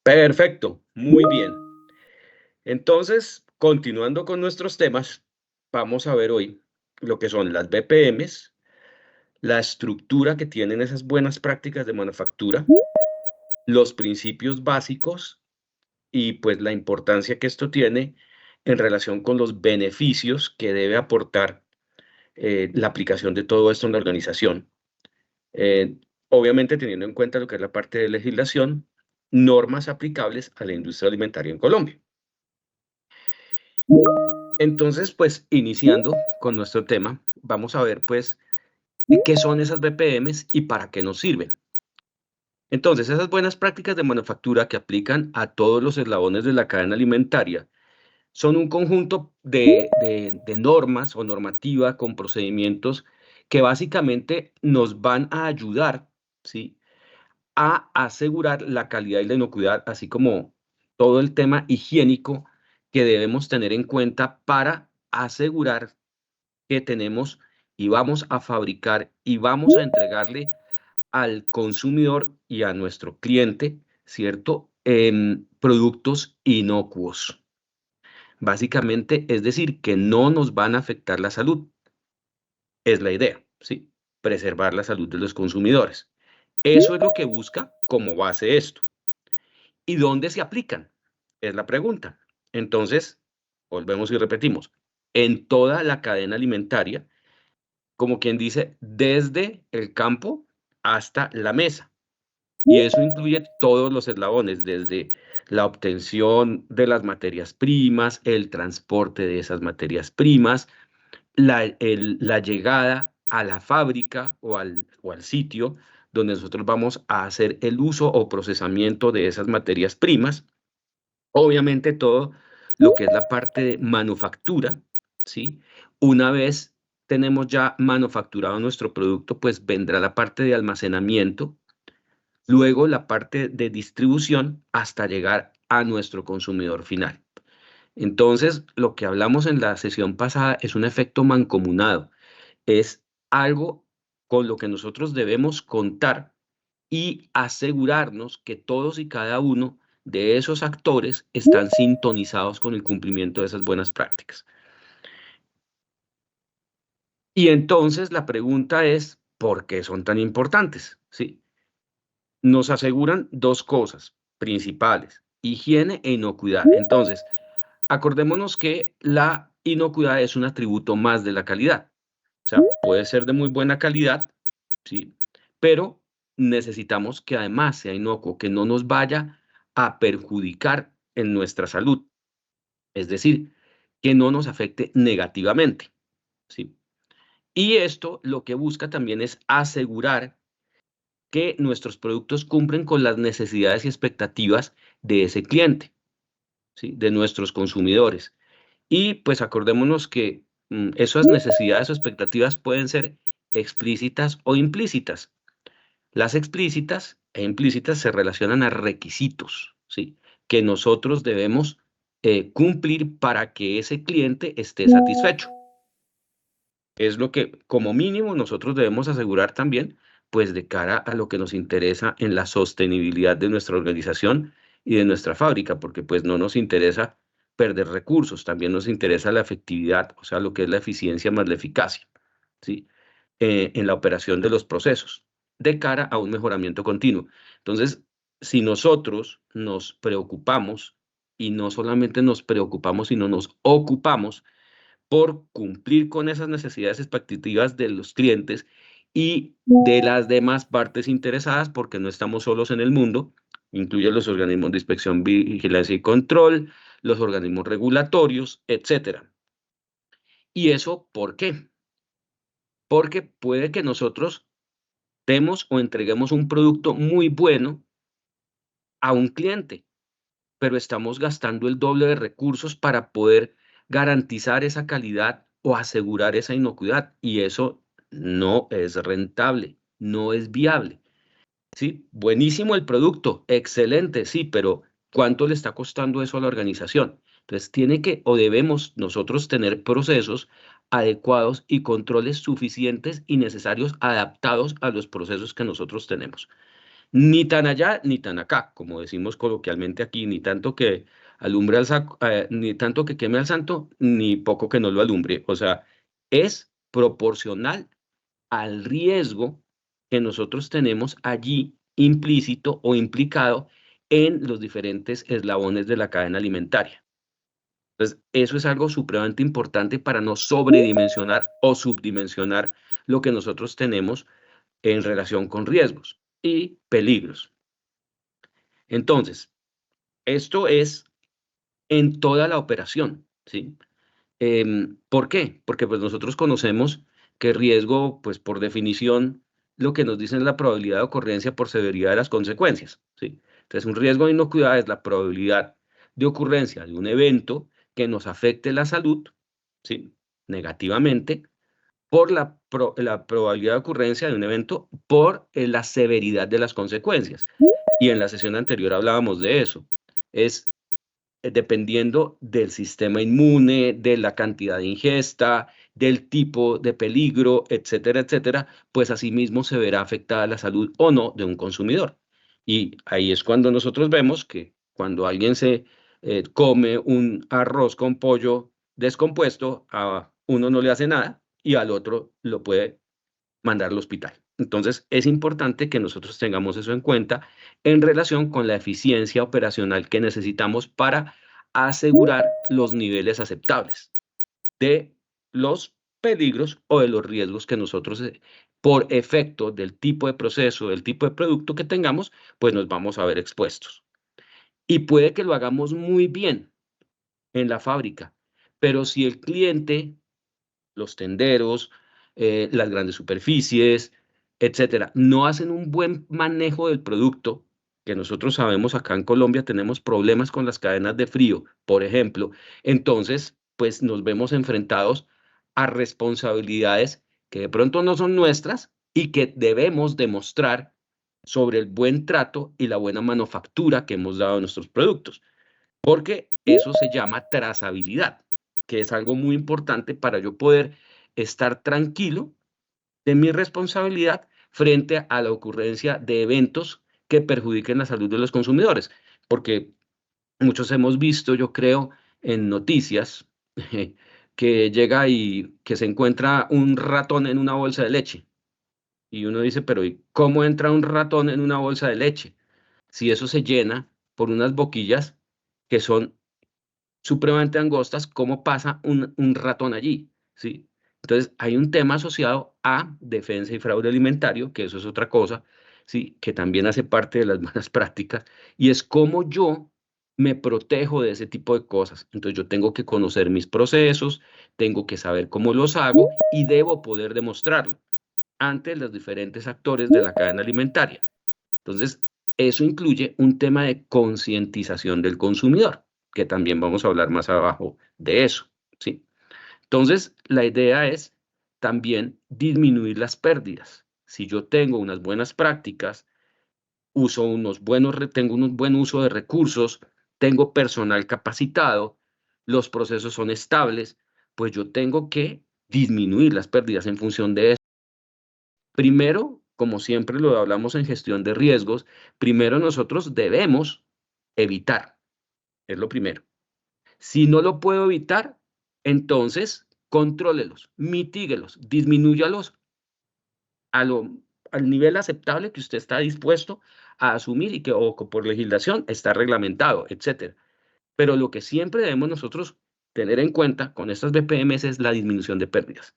Perfecto, muy bien. Entonces, continuando con nuestros temas, vamos a ver hoy lo que son las BPMs, la estructura que tienen esas buenas prácticas de manufactura, los principios básicos y pues la importancia que esto tiene en relación con los beneficios que debe aportar la aplicación de todo esto en la organización. Eh, Obviamente teniendo en cuenta lo que es la parte de legislación, normas aplicables a la industria alimentaria en Colombia. Entonces, pues iniciando con nuestro tema, vamos a ver pues qué son esas BPMs y para qué nos sirven. Entonces, esas buenas prácticas de manufactura que aplican a todos los eslabones de la cadena alimentaria son un conjunto de normas o normativa con procedimientos que básicamente nos van a ayudar, ¿sí?, a asegurar la calidad y la inocuidad, así como todo el tema higiénico que debemos tener en cuenta para asegurar que tenemos y vamos a fabricar y vamos a entregarle al consumidor y a nuestro cliente, ¿cierto? Productos inocuos. Básicamente, es decir, que no nos van a afectar la salud. Es la idea, ¿sí? Preservar la salud de los consumidores. Eso es lo que busca como base esto. ¿Y dónde se aplican? Es la pregunta. Entonces, volvemos y repetimos, en toda la cadena alimentaria, como quien dice, desde el campo hasta la mesa. Y eso incluye todos los eslabones, desde la obtención de las materias primas, el transporte de esas materias primas, la llegada a la fábrica o al sitio donde nosotros vamos a hacer el uso o procesamiento de esas materias primas. Obviamente todo lo que es la parte de manufactura, ¿sí? Una vez tenemos ya manufacturado nuestro producto, pues vendrá la parte de almacenamiento, luego la parte de distribución hasta llegar a nuestro consumidor final. Entonces, lo que hablamos en la sesión pasada es un efecto mancomunado, es algo con lo que nosotros debemos contar y asegurarnos que todos y cada uno de esos actores están sintonizados con el cumplimiento de esas buenas prácticas. Y entonces la pregunta es, ¿por qué son tan importantes? ¿Sí? Nos aseguran dos cosas principales: higiene e inocuidad. Entonces, acordémonos que la inocuidad es un atributo más de la calidad. O sea, puede ser de muy buena calidad, ¿sí? Pero necesitamos que además sea inocuo, que no nos vaya a perjudicar en nuestra salud. Es decir, que no nos afecte negativamente, ¿sí? Y esto lo que busca también es asegurar que nuestros productos cumplen con las necesidades y expectativas de ese cliente, ¿sí? De nuestros consumidores. Y pues acordémonos que esas necesidades o expectativas pueden ser explícitas o implícitas. Las explícitas e implícitas se relacionan a requisitos, ¿sí?, que nosotros debemos cumplir para que ese cliente esté satisfecho. Es lo que, como mínimo, nosotros debemos asegurar también, pues de cara a lo que nos interesa en la sostenibilidad de nuestra organización y de nuestra fábrica, porque pues no nos interesa perder recursos, también nos interesa la efectividad, o sea, lo que es la eficiencia más la eficacia, ¿sí? En la operación de los procesos, de cara a un mejoramiento continuo. Entonces, si nosotros nos preocupamos, y no solamente nos preocupamos, sino nos ocupamos por cumplir con esas necesidades expectativas de los clientes y de las demás partes interesadas, porque no estamos solos en el mundo, incluye los organismos de inspección, vigilancia y control, los organismos regulatorios, etcétera. ¿Y eso por qué? Porque puede que nosotros demos o entreguemos un producto muy bueno a un cliente, pero estamos gastando el doble de recursos para poder garantizar esa calidad o asegurar esa inocuidad, y eso no es rentable, no es viable, ¿sí? Buenísimo el producto, excelente, sí, pero ¿cuánto le está costando eso a la organización? Entonces tiene que o debemos nosotros tener procesos adecuados y controles suficientes y necesarios adaptados a los procesos que nosotros tenemos. Ni tan allá ni tan acá, como decimos coloquialmente aquí, ni tanto que alumbre al ni tanto que queme al santo, ni poco que no lo alumbre. O sea, es proporcional al riesgo que nosotros tenemos allí implícito o implicado en los diferentes eslabones de la cadena alimentaria. Entonces, eso es algo supremamente importante para no sobredimensionar o subdimensionar lo que nosotros tenemos en relación con riesgos y peligros. Entonces, esto es en toda la operación, ¿sí? ¿Por qué? Porque pues nosotros conocemos que riesgo, pues por definición, lo que nos dice es la probabilidad de ocurrencia por severidad de las consecuencias, ¿sí? Entonces, un riesgo de inocuidad es la probabilidad de ocurrencia de un evento que nos afecte la salud, ¿sí? Negativamente, por la probabilidad de ocurrencia de un evento por la severidad de las consecuencias. Y en la sesión anterior hablábamos de eso. Es dependiendo del sistema inmune, de la cantidad de ingesta, del tipo de peligro, etcétera, etcétera, pues asimismo se verá afectada la salud o no de un consumidor. Y ahí es cuando nosotros vemos que cuando alguien se come un arroz con pollo descompuesto, a uno no le hace nada y al otro lo puede mandar al hospital. Entonces, es importante que nosotros tengamos eso en cuenta en relación con la eficiencia operacional que necesitamos para asegurar los niveles aceptables de los peligros o de los riesgos que nosotros, por efecto del tipo de proceso, del tipo de producto que tengamos, pues nos vamos a ver expuestos. Y puede que lo hagamos muy bien en la fábrica, pero si el cliente, los tenderos, las grandes superficies, etcétera, no hacen un buen manejo del producto, que nosotros sabemos acá en Colombia tenemos problemas con las cadenas de frío, por ejemplo, entonces, pues nos vemos enfrentados a responsabilidades que de pronto no son nuestras y que debemos demostrar sobre el buen trato y la buena manufactura que hemos dado a nuestros productos, porque eso se llama trazabilidad, que es algo muy importante para yo poder estar tranquilo de mi responsabilidad frente a la ocurrencia de eventos que perjudiquen la salud de los consumidores. Porque muchos hemos visto, yo creo, en noticias que llega y que se encuentra un ratón en una bolsa de leche. Y uno dice, pero ¿y cómo entra un ratón en una bolsa de leche? Si eso se llena por unas boquillas que son supremamente angostas, ¿cómo pasa un ratón allí? ¿Sí? Entonces, hay un tema asociado a defensa y fraude alimentario, que eso es otra cosa, ¿sí? Que también hace parte de las buenas prácticas, y es cómo yo me protejo de ese tipo de cosas. Entonces, yo tengo que conocer mis procesos, tengo que saber cómo los hago y debo poder demostrarlo ante los diferentes actores de la cadena alimentaria. Entonces, eso incluye un tema de concientización del consumidor, que también vamos a hablar más abajo de eso, ¿sí? Entonces, la idea es también disminuir las pérdidas. Si yo tengo unas buenas prácticas, tengo un buen uso de recursos, tengo personal capacitado, los procesos son estables, pues yo tengo que disminuir las pérdidas en función de eso. Primero, como siempre lo hablamos en gestión de riesgos, primero nosotros debemos evitar, es lo primero. Si no lo puedo evitar, entonces contrólelos, mitíguelos, disminúyalos a lo, al nivel aceptable que usted está dispuesto a asumir y que o por legislación está reglamentado, etcétera. Pero lo que siempre debemos nosotros tener en cuenta con estas BPMs es la disminución de pérdidas.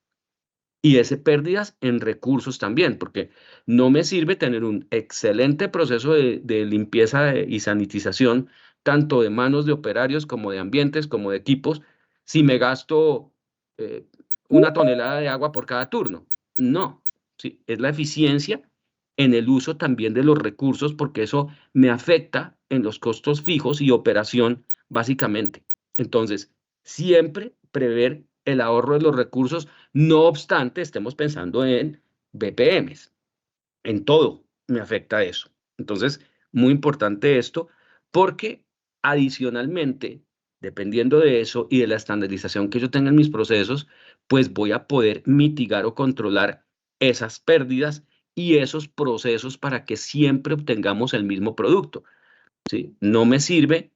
Y ese pérdidas en recursos también, porque no me sirve tener un excelente proceso de limpieza y sanitización, tanto de manos de operarios como de ambientes, como de equipos, si me gasto eh, una tonelada de agua por cada turno. No, sí, es la eficiencia en el uso también de los recursos, porque eso me afecta en los costos fijos y operación, básicamente. Entonces, siempre prever el ahorro de los recursos, no obstante, estemos pensando en BPMs, en todo me afecta eso. Entonces, muy importante esto, porque adicionalmente, dependiendo de eso y de la estandarización que yo tenga en mis procesos, pues voy a poder mitigar o controlar esas pérdidas y esos procesos para que siempre obtengamos el mismo producto, ¿sí? No me sirve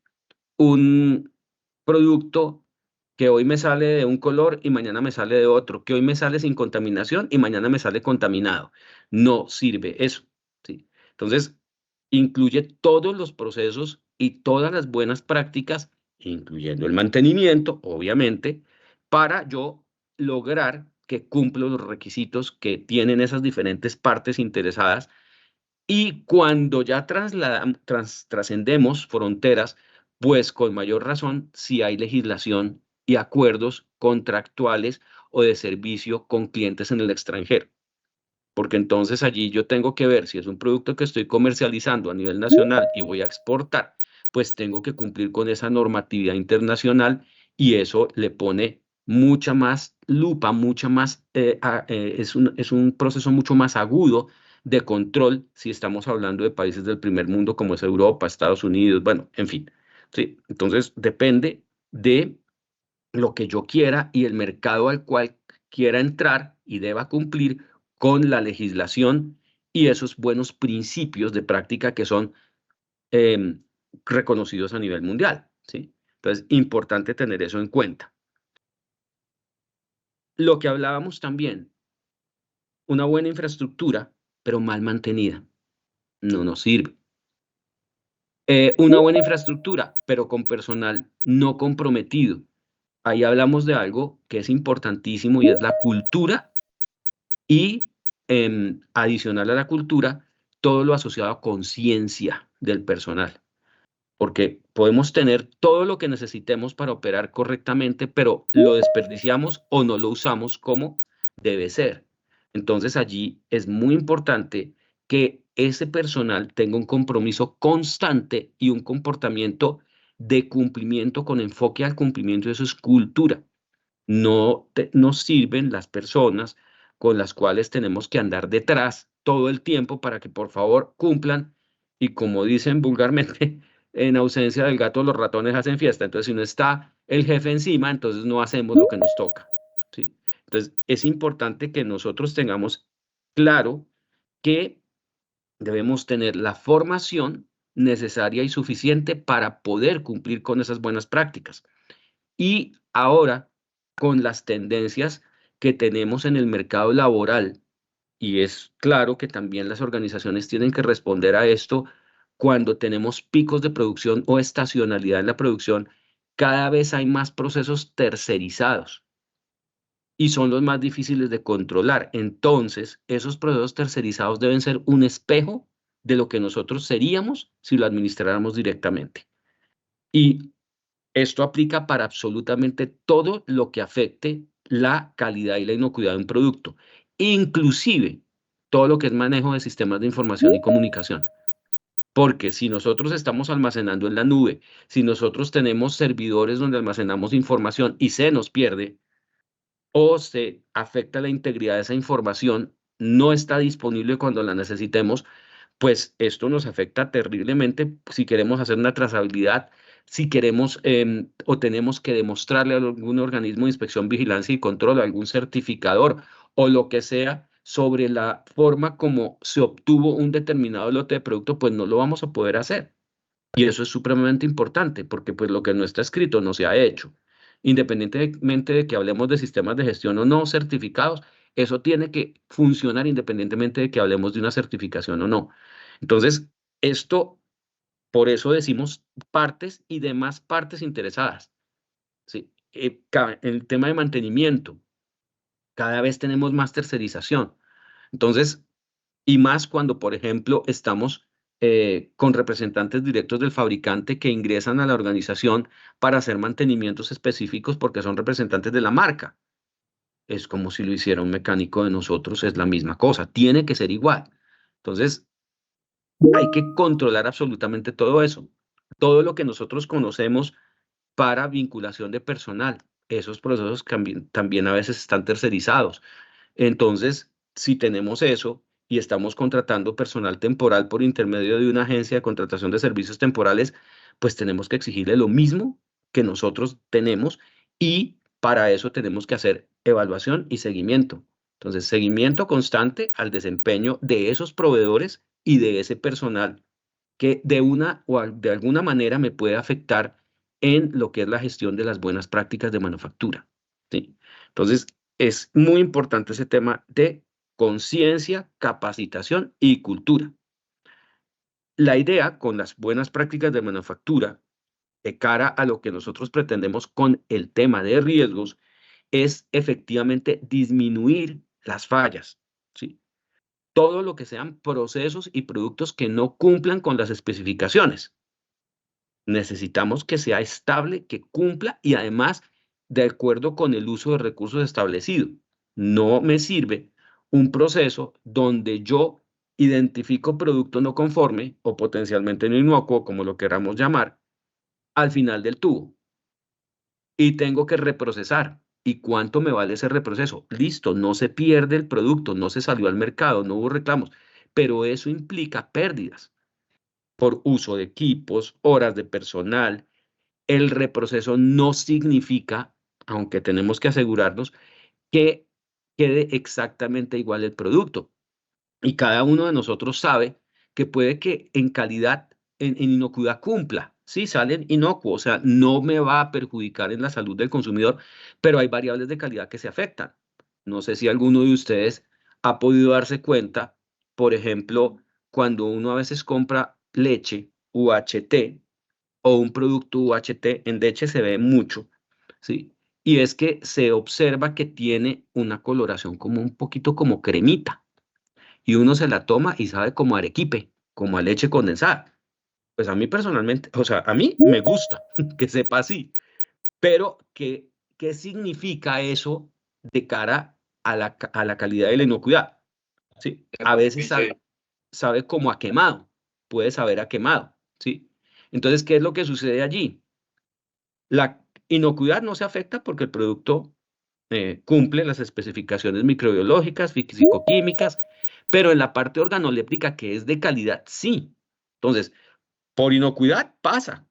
un producto que hoy me sale de un color y mañana me sale de otro, que hoy me sale sin contaminación y mañana me sale contaminado. No sirve eso, ¿sí? Entonces, incluye todos los procesos y todas las buenas prácticas, incluyendo el mantenimiento, obviamente, para yo lograr que cumpla los requisitos que tienen esas diferentes partes interesadas. Y cuando ya trascendemos fronteras, pues con mayor razón si hay legislación y acuerdos contractuales o de servicio con clientes en el extranjero. Porque entonces allí yo tengo que ver si es un producto que estoy comercializando a nivel nacional y voy a exportar, pues tengo que cumplir con esa normatividad internacional y eso le pone mucha más lupa, mucha más, es un proceso mucho más agudo de control si estamos hablando de países del primer mundo como es Europa, Estados Unidos, bueno, en fin. Sí, entonces depende de lo que yo quiera y el mercado al cual quiera entrar y deba cumplir con la legislación y esos buenos principios de práctica que son eh, reconocidos a nivel mundial, ¿sí? Entonces, importante tener eso en cuenta. Lo que hablábamos también, una buena infraestructura, pero mal mantenida, no nos sirve. Una buena infraestructura, pero con personal no comprometido. Ahí hablamos de algo que es importantísimo y es la cultura y adicional a la cultura, todo lo asociado a conciencia del personal, porque podemos tener todo lo que necesitemos para operar correctamente, pero lo desperdiciamos o no lo usamos como debe ser. Entonces allí es muy importante que ese personal tenga un compromiso constante y un comportamiento de cumplimiento con enfoque al cumplimiento, y eso es cultura. No nos sirven las personas con las cuales tenemos que andar detrás todo el tiempo para que por favor cumplan y como dicen vulgarmente, en ausencia del gato los ratones hacen fiesta. Entonces, si no está el jefe encima, entonces no hacemos lo que nos toca, ¿sí? Entonces, es importante que nosotros tengamos claro que debemos tener la formación necesaria y suficiente para poder cumplir con esas buenas prácticas. Y ahora, con las tendencias que tenemos en el mercado laboral, y es claro que también las organizaciones tienen que responder a esto cuando tenemos picos de producción o estacionalidad en la producción, cada vez hay más procesos tercerizados y son los más difíciles de controlar. Entonces, esos procesos tercerizados deben ser un espejo de lo que nosotros seríamos si lo administráramos directamente. Y esto aplica para absolutamente todo lo que afecte la calidad y la inocuidad de un producto, inclusive todo lo que es manejo de sistemas de información y comunicación. Porque si nosotros estamos almacenando en la nube, si nosotros tenemos servidores donde almacenamos información y se nos pierde o se afecta la integridad de esa información, no está disponible cuando la necesitemos, pues esto nos afecta terriblemente si queremos hacer una trazabilidad, si queremos o tenemos que demostrarle a algún organismo de inspección, vigilancia y control, a algún certificador o lo que sea sobre la forma como se obtuvo un determinado lote de producto, pues no lo vamos a poder hacer. Y eso es supremamente importante porque pues lo que no está escrito no se ha hecho. Independientemente de que hablemos de sistemas de gestión o no certificados, eso tiene que funcionar independientemente de que hablemos de una certificación o no. Entonces, esto, por eso decimos partes y demás partes interesadas. ¿Sí? El tema de mantenimiento, cada vez tenemos más tercerización. Entonces, y más cuando, por ejemplo, estamos con representantes directos del fabricante que ingresan a la organización para hacer mantenimientos específicos porque son representantes de la marca. Es como si lo hiciera un mecánico de nosotros, es la misma cosa, tiene que ser igual. Entonces, hay que controlar absolutamente todo eso, todo lo que nosotros conocemos para vinculación de personal. Esos procesos también a veces están tercerizados. Entonces, si tenemos eso y estamos contratando personal temporal por intermedio de una agencia de contratación de servicios temporales, pues tenemos que exigirle lo mismo que nosotros tenemos y para eso tenemos que hacer evaluación y seguimiento. Entonces, seguimiento constante al desempeño de esos proveedores y de ese personal que de una o de alguna manera me puede afectar en lo que es la gestión de las buenas prácticas de manufactura, ¿sí? Entonces, es muy importante ese tema de conciencia, capacitación y cultura. La idea con las buenas prácticas de manufactura, de cara a lo que nosotros pretendemos con el tema de riesgos, es efectivamente disminuir las fallas, ¿sí? Todo lo que sean procesos y productos que no cumplan con las especificaciones. Necesitamos que sea estable, que cumpla y además de acuerdo con el uso de recursos establecido. No me sirve un proceso donde yo identifico producto no conforme o potencialmente no inocuo, como lo queramos llamar, al final del tubo y tengo que reprocesar. ¿Y cuánto me vale ese reproceso? Listo, no se pierde el producto, no se salió al mercado, no hubo reclamos, pero eso implica pérdidas por uso de equipos, horas de personal. El reproceso no significa, aunque tenemos que asegurarnos, que quede exactamente igual el producto. Y cada uno de nosotros sabe que puede que en calidad, en inocuidad cumpla, ¿sí? Salen inocuos, o sea, no me va a perjudicar en la salud del consumidor, pero hay variables de calidad que se afectan. No sé si alguno de ustedes ha podido darse cuenta, por ejemplo, cuando uno a veces compra leche UHT o un producto UHT, en leche se ve mucho, ¿sí? Y es que se observa que tiene una coloración como un poquito como cremita y uno se la toma y sabe como arequipe, como a leche condensada. Pues a mí personalmente, o sea, a mí me gusta que sepa así, pero ¿qué significa eso de cara a la calidad de la inocuidad? ¿Sí? A veces sabe como a quemado, puede saber a quemado, ¿sí? Entonces, ¿qué es lo que sucede allí? La inocuidad no se afecta porque el producto cumple las especificaciones microbiológicas, físico-químicas, pero en la parte organoléptica que es de calidad, sí. Entonces, por inocuidad pasa,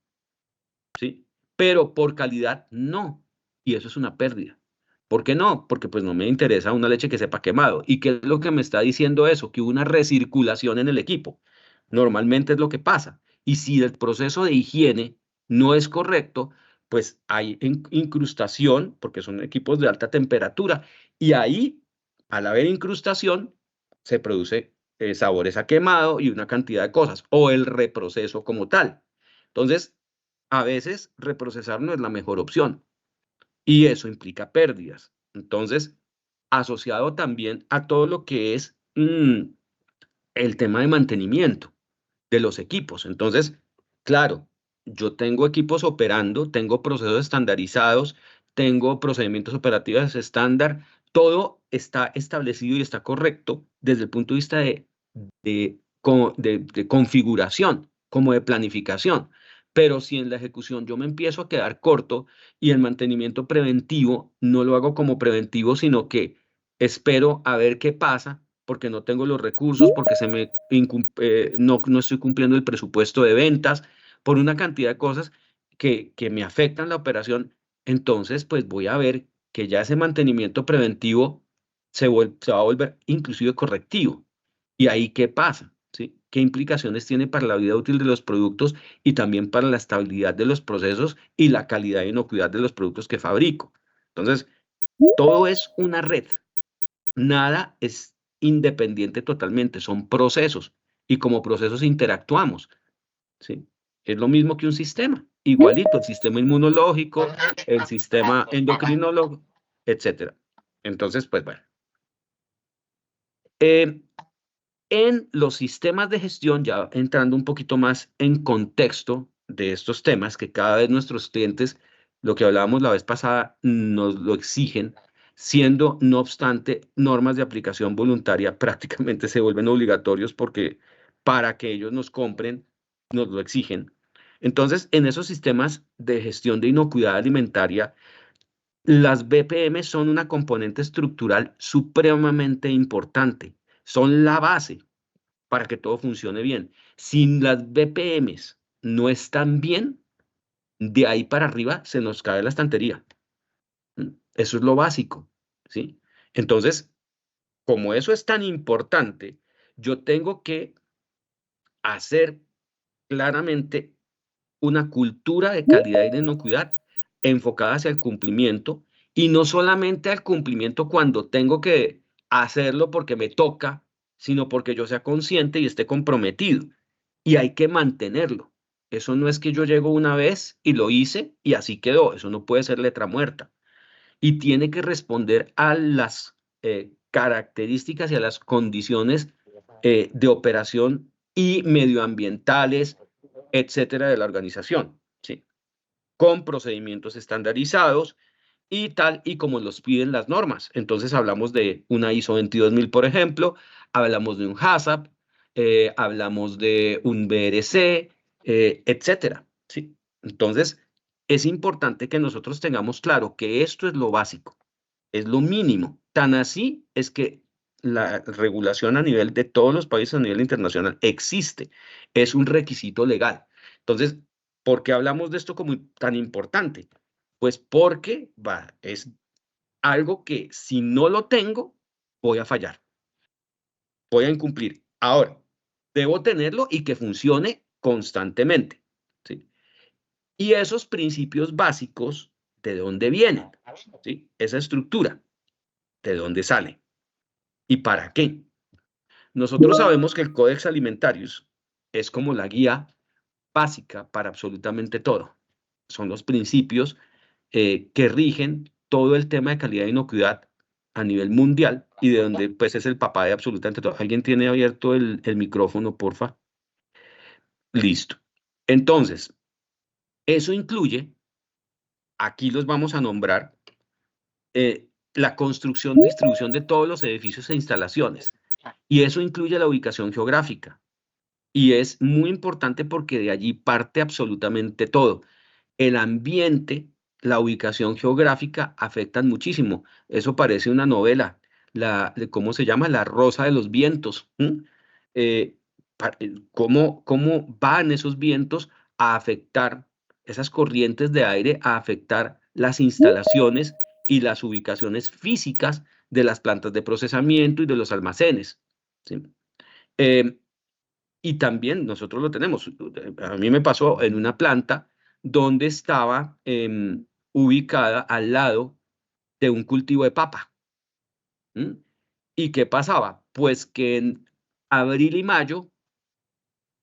¿sí? Pero por calidad no. Y eso es una pérdida. ¿Por qué no? Porque pues no me interesa una leche que sepa quemado. ¿Y qué es lo que me está diciendo eso? Que hubo una recirculación en el equipo. Normalmente es lo que pasa. Y si el proceso de higiene no es correcto, pues hay incrustación, porque son equipos de alta temperatura. Y ahí, al haber incrustación, se produce sabores a quemado y una cantidad de cosas. O el reproceso como tal. Entonces, a veces reprocesar no es la mejor opción y eso implica pérdidas. Entonces, asociado también a todo lo que es el tema de mantenimiento de los equipos. Entonces, claro, yo tengo equipos operando, tengo procesos estandarizados, tengo procedimientos operativos estándar, todo está establecido y está correcto desde el punto de vista de configuración, como de planificación. Pero si en la ejecución yo me empiezo a quedar corto y el mantenimiento preventivo no lo hago como preventivo, sino que espero a ver qué pasa, porque no tengo los recursos, porque no estoy cumpliendo el presupuesto de ventas, por una cantidad de cosas que me afectan la operación, entonces pues voy a ver que ya ese mantenimiento preventivo se va a volver inclusive correctivo. ¿Y ahí qué pasa? ¿Sí? ¿Qué implicaciones tiene para la vida útil de los productos y también para la estabilidad de los procesos y la calidad e inocuidad de los productos que fabrico? Entonces, todo es una red. Nada es independiente totalmente, son procesos y como procesos interactuamos, ¿sí? Es lo mismo que un sistema, igualito, el sistema inmunológico, el sistema endocrinológico, etcétera. Entonces, pues bueno. Eh, En los sistemas de gestión, ya entrando un poquito más en contexto de estos temas, que cada vez nuestros clientes, lo que hablábamos la vez pasada, nos lo exigen, siendo, no obstante, normas de aplicación voluntaria prácticamente se vuelven obligatorios porque para que ellos nos compren, nos lo exigen. Entonces, en esos sistemas de gestión de inocuidad alimentaria, las BPM son una componente estructural supremamente importante, son la base para que todo funcione bien. Si las BPMs no están bien, de ahí para arriba se nos cae la estantería. Eso es lo básico, ¿sí? Entonces, como eso es tan importante, yo tengo que hacer claramente una cultura de calidad y de inocuidad enfocada hacia el cumplimiento, y no solamente al cumplimiento cuando tengo que hacerlo porque me toca, sino porque yo sea consciente y esté comprometido. Y hay que mantenerlo. Eso no es que yo llego una vez y lo hice y así quedó. Eso no puede ser letra muerta. Y tiene que responder a las características y a las condiciones de operación y medioambientales, etcétera, de la organización, ¿sí? Con procedimientos estandarizados y tal y como los piden las normas. Entonces hablamos de una ISO 22000, por ejemplo, hablamos de un HACCP, hablamos de un BRC, etcétera, ¿sí? Entonces, es importante que nosotros tengamos claro que esto es lo básico, es lo mínimo. Tan así es que la regulación a nivel de todos los países, a nivel internacional, existe. Es un requisito legal. Entonces, ¿por qué hablamos de esto como tan importante? Pues porque es algo que si no lo tengo, voy a fallar, voy a incumplir. Ahora, debo tenerlo y que funcione constantemente, ¿sí? Y esos principios básicos, ¿de dónde vienen? ¿Sí? Esa estructura, ¿de dónde sale? ¿Y para qué? Nosotros sabemos que el Codex Alimentarius es como la guía básica para absolutamente todo. Son los principios que rigen todo el tema de calidad e inocuidad a nivel mundial y de donde pues es el papá de absolutamente todo. ¿Alguien tiene abierto el micrófono, porfa? Listo. Entonces, eso incluye, aquí los vamos a nombrar, la construcción, distribución de todos los edificios e instalaciones. Y eso incluye la ubicación geográfica. Y es muy importante porque de allí parte absolutamente todo. El ambiente, la ubicación geográfica afectan muchísimo. Eso parece una novela, ¿cómo se llama? La Rosa de los Vientos. Eh, ¿Cómo van esos vientos a afectar, esas corrientes de aire a afectar las instalaciones y las ubicaciones físicas de las plantas de procesamiento y de los almacenes? ¿Sí? Eh, y también nosotros lo tenemos. A mí me pasó en una planta donde estaba ubicada al lado de un cultivo de papa. ¿Mm? ¿Y qué pasaba? Pues que en abril y mayo,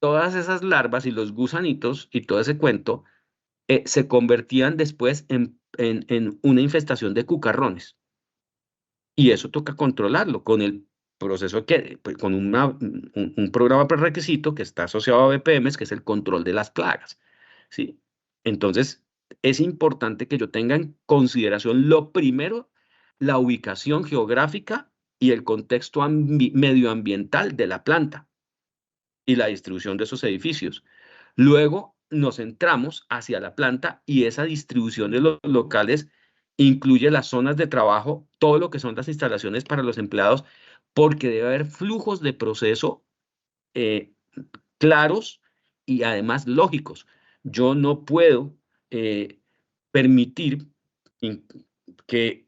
todas esas larvas y los gusanitos y todo ese cuento se convertían después en una infestación de cucarrones. Y eso toca controlarlo con el proceso que, pues, con un programa prerequisito que está asociado a BPMs, que es el control de las plagas, ¿sí? Entonces, es importante que yo tenga en consideración lo primero, la ubicación geográfica y el contexto medioambiental de la planta y la distribución de esos edificios. Luego nos centramos hacia la planta y esa distribución de los locales incluye las zonas de trabajo, todo lo que son las instalaciones para los empleados, porque debe haber flujos de proceso eh, claros y además lógicos. Yo no puedo eh, permitir que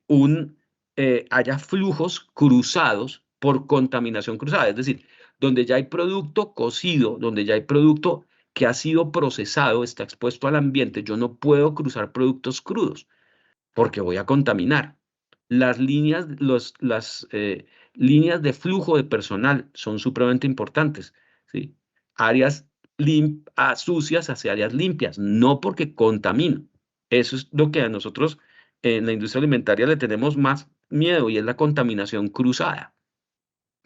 haya flujos cruzados por contaminación cruzada, es decir, donde ya hay producto cocido, donde ya hay producto que ha sido procesado, está expuesto al ambiente, yo no puedo cruzar productos crudos porque voy a contaminar. Las líneas de flujo de personal son supremamente importantes, ¿sí? Áreas sucias hacia áreas limpias, no porque contamino. Eso es lo que a nosotros en la industria alimentaria le tenemos más miedo y es la contaminación cruzada,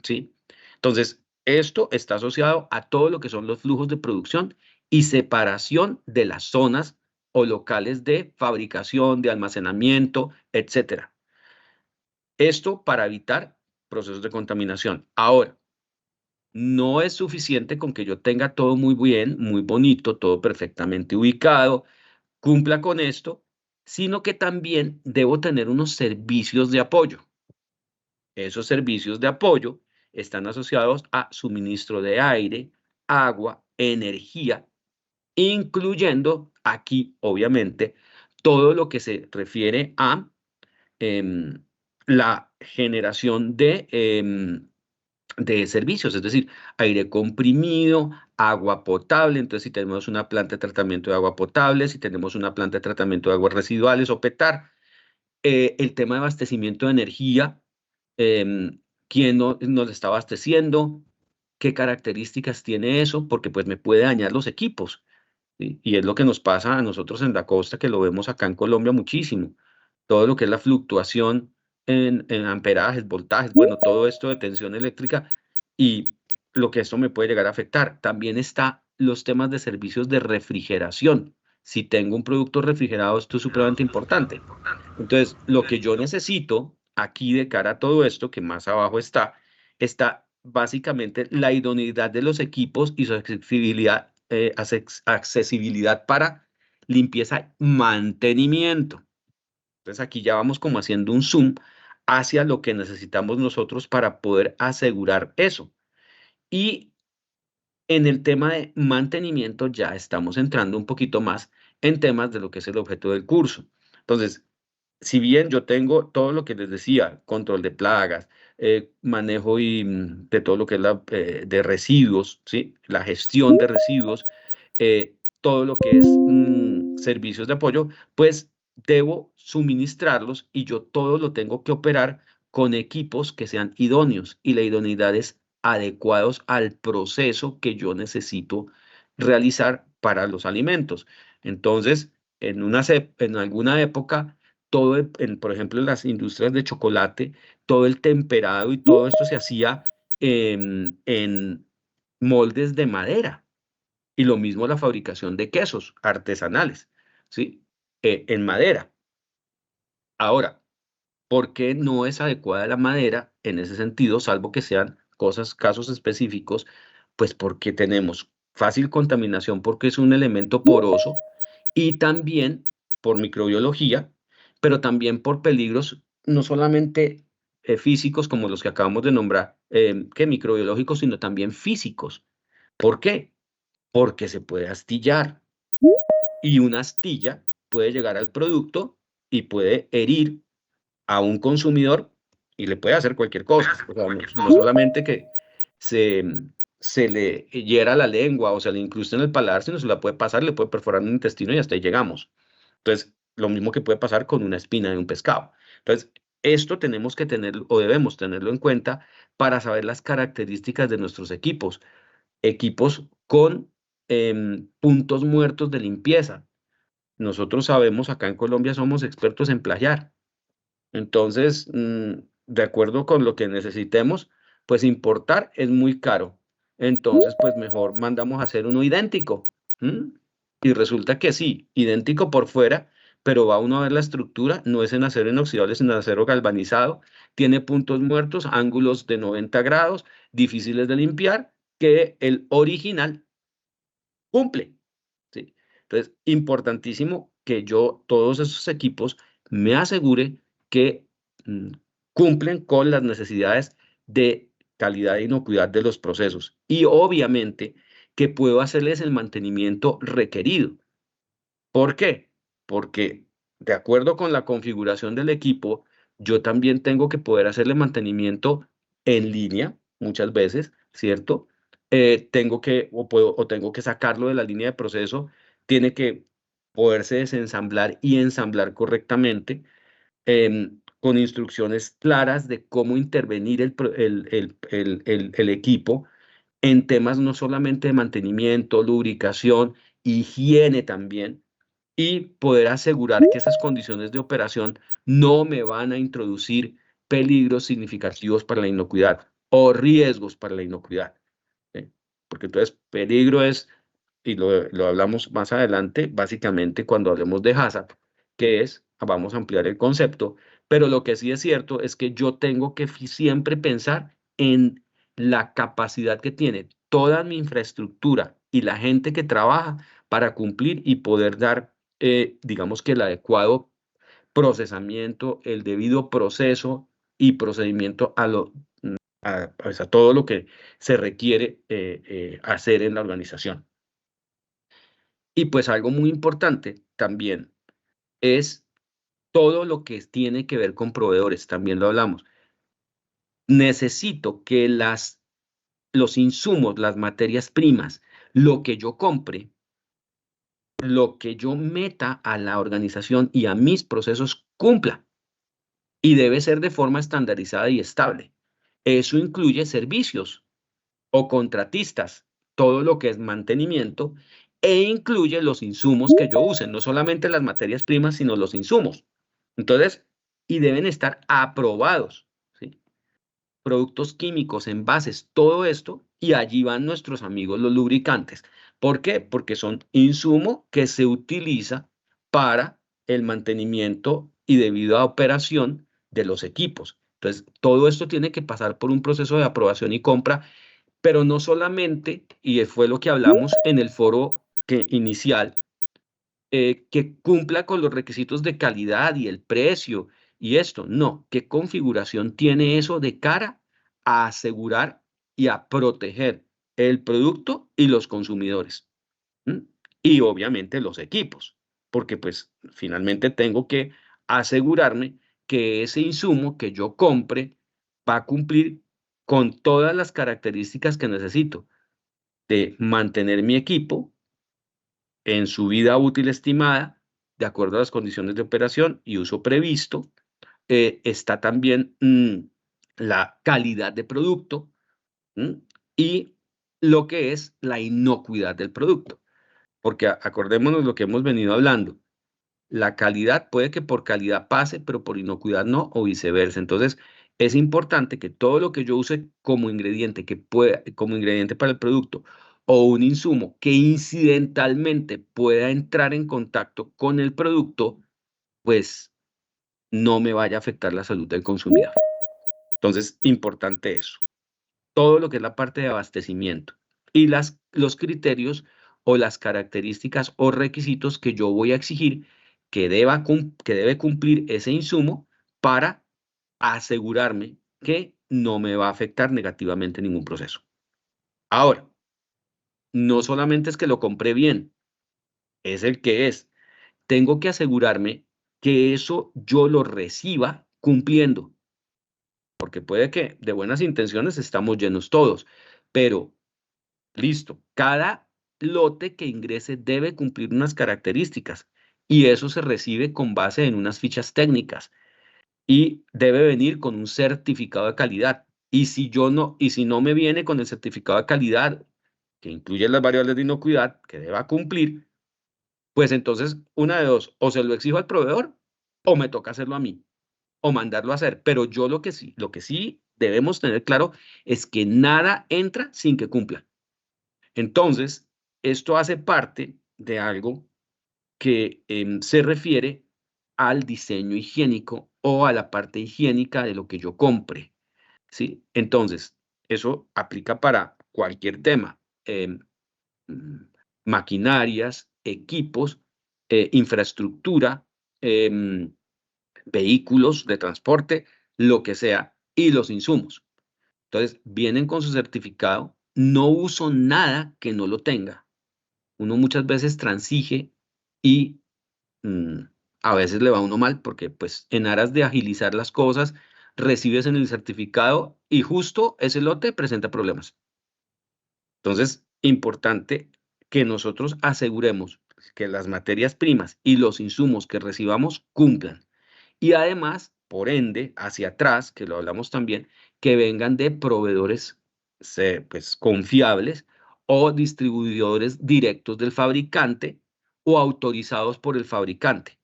¿sí? Entonces, esto está asociado a todo lo que son los flujos de producción y separación de las zonas o locales de fabricación, de almacenamiento, etcétera. Esto para evitar procesos de contaminación. Ahora, no es suficiente con que yo tenga todo muy bien, muy bonito, todo perfectamente ubicado, cumpla con esto, sino que también debo tener unos servicios de apoyo. Esos servicios de apoyo están asociados a suministro de aire, agua, energía, incluyendo aquí, obviamente, todo lo que se refiere a em, la generación de servicios, es decir, aire comprimido, agua potable. Entonces, si tenemos una planta de tratamiento de agua potable, si tenemos una planta de tratamiento de aguas residuales o PETAR, el tema de abastecimiento de energía, quién nos está abasteciendo, qué características tiene eso, porque pues me puede dañar los equipos. ¿Sí? Y es lo que nos pasa a nosotros en la costa, que lo vemos acá en Colombia muchísimo. Todo lo que es la fluctuación en amperajes, voltajes, bueno, todo esto de tensión eléctrica y lo que esto me puede llegar a afectar. También está los temas de servicios de refrigeración. Si tengo un producto refrigerado, esto es supremamente importante. Entonces, lo que yo necesito aquí de cara a todo esto, que más abajo está básicamente la idoneidad de los equipos y su accesibilidad para limpieza, mantenimiento. Entonces, aquí ya vamos como haciendo un zoom hacia lo que necesitamos nosotros para poder asegurar eso. Y en el tema de mantenimiento ya estamos entrando un poquito más en temas de lo que es el objeto del curso. Entonces, si bien yo tengo todo lo que les decía, control de plagas, manejo de todo lo que es de residuos, ¿sí? La gestión de residuos, todo lo que es servicios de apoyo, pues debo suministrarlos y yo todo lo tengo que operar con equipos que sean idóneos y la idoneidad es adecuados al proceso que yo necesito realizar para los alimentos. Entonces, en alguna época, por ejemplo, en las industrias de chocolate, todo el temperado y todo esto se hacía en moldes de madera. Y lo mismo la fabricación de quesos artesanales, ¿sí? En madera. Ahora, ¿por qué no es adecuada la madera en ese sentido, salvo que sean casos específicos? Pues porque tenemos fácil contaminación porque es un elemento poroso y también por microbiología, pero también por peligros no solamente físicos como los que acabamos de nombrar, que microbiológicos, sino también físicos. ¿Por qué? Porque se puede astillar y una astilla puede llegar al producto y puede herir a un consumidor y le puede hacer cualquier cosa. O sea, no solamente que se, se le hiera la lengua o se le incruste en el paladar, sino se la puede pasar, le puede perforar un intestino y hasta ahí llegamos. Entonces, lo mismo que puede pasar con una espina de un pescado. Entonces, esto tenemos que tener o debemos tenerlo en cuenta para saber las características de nuestros equipos. Equipos con puntos muertos de limpieza. Nosotros sabemos, acá en Colombia somos expertos en playar. Entonces, de acuerdo con lo que necesitemos, pues importar es muy caro. Entonces, pues mejor mandamos a hacer uno idéntico. ¿M? Y resulta que sí, idéntico por fuera, pero va uno a ver la estructura, no es en acero inoxidable, es en acero galvanizado, tiene puntos muertos, ángulos de 90 grados, difíciles de limpiar, que el original cumple. ¿Sí? Entonces, importantísimo que yo, todos esos equipos, me asegure que mm, cumplen con las necesidades de calidad e inocuidad de los procesos. Y obviamente que puedo hacerles el mantenimiento requerido. ¿Por qué? Porque de acuerdo con la configuración del equipo, yo también tengo que poder hacerle mantenimiento en línea muchas veces, ¿cierto? O tengo que sacarlo de la línea de proceso, tiene que poderse desensamblar y ensamblar correctamente, con instrucciones claras de cómo intervenir el equipo en temas no solamente de mantenimiento, lubricación, higiene también, y poder asegurar que esas condiciones de operación no me van a introducir peligros significativos para la inocuidad o riesgos para la inocuidad. ¿Sí? Porque entonces peligro es, y lo hablamos más adelante, básicamente cuando hablemos de hazard, que es, vamos a ampliar el concepto, pero lo que sí es cierto es que yo tengo que siempre pensar en la capacidad que tiene toda mi infraestructura y la gente que trabaja para cumplir y poder dar, digamos que el adecuado procesamiento, el debido proceso y procedimiento pues, a todo lo que se requiere hacer en la organización. Y pues algo muy importante también es todo lo que tiene que ver con proveedores, también lo hablamos. necesito que los insumos, las materias primas, lo que yo compre, lo que yo meta a la organización y a mis procesos cumpla. Y debe ser de forma estandarizada y estable. Eso incluye servicios o contratistas, todo lo que es mantenimiento, e incluye los insumos que yo use, no solamente las materias primas, sino los insumos. Entonces, y deben estar aprobados, ¿sí? Productos químicos, envases, todo esto, y allí van nuestros amigos los lubricantes. ¿Por qué? Porque son insumo que se utiliza para el mantenimiento y debido a operación de los equipos. Entonces, todo esto tiene que pasar por un proceso de aprobación y compra, pero no solamente, y fue lo que hablamos en el foro inicial, que cumpla con los requisitos de calidad y el precio y esto. No, ¿qué configuración tiene eso de cara a asegurar y a proteger el producto y los consumidores? ¿Mm? Y obviamente los equipos, porque pues finalmente tengo que asegurarme que ese insumo que yo compre va a cumplir con todas las características que necesito de mantener mi equipo en su vida útil estimada, de acuerdo a las condiciones de operación y uso previsto. Está también la calidad de producto y lo que es la inocuidad del producto. Porque acordémonos lo que hemos venido hablando. La calidad puede que por calidad pase, pero por inocuidad no, o viceversa. Entonces, es importante que todo lo que yo use como ingrediente, como ingrediente para el producto, o un insumo que incidentalmente pueda entrar en contacto con el producto, pues no me vaya a afectar la salud del consumidor. Entonces, importante eso. Todo lo que es la parte de abastecimiento y los criterios o las características o requisitos que yo voy a exigir que debe cumplir ese insumo para asegurarme que no me va a afectar negativamente ningún proceso. Ahora, no solamente es que lo compré bien, es el que es. Tengo que asegurarme que eso yo lo reciba cumpliendo, porque puede que de buenas intenciones estamos llenos todos, pero listo, cada lote que ingrese debe cumplir unas características y eso se recibe con base en unas fichas técnicas y debe venir con un certificado de calidad. Y si no me viene con el certificado de calidad, que incluye las variables de inocuidad que deba cumplir, pues entonces una de dos, o se lo exijo al proveedor o me toca hacerlo a mí o mandarlo a hacer. Pero yo lo que sí debemos tener claro es que nada entra sin que cumpla. Entonces, esto hace parte de algo que se refiere al diseño higiénico o a la parte higiénica de lo que yo compre, ¿sí? Entonces, eso aplica para cualquier tema, mm, maquinarias, equipos, infraestructura, vehículos de transporte, lo que sea, y los insumos. Entonces, vienen con su certificado, no uso nada que no lo tenga. Uno muchas veces transige y mm, a veces le va a uno mal porque pues en aras de agilizar las cosas, recibes en el certificado y justo ese lote presenta problemas. Entonces, importante que nosotros aseguremos que las materias primas y los insumos que recibamos cumplan. Y además, por ende, hacia atrás, que lo hablamos también, que vengan de proveedores pues, confiables o distribuidores directos del fabricante o autorizados por el fabricante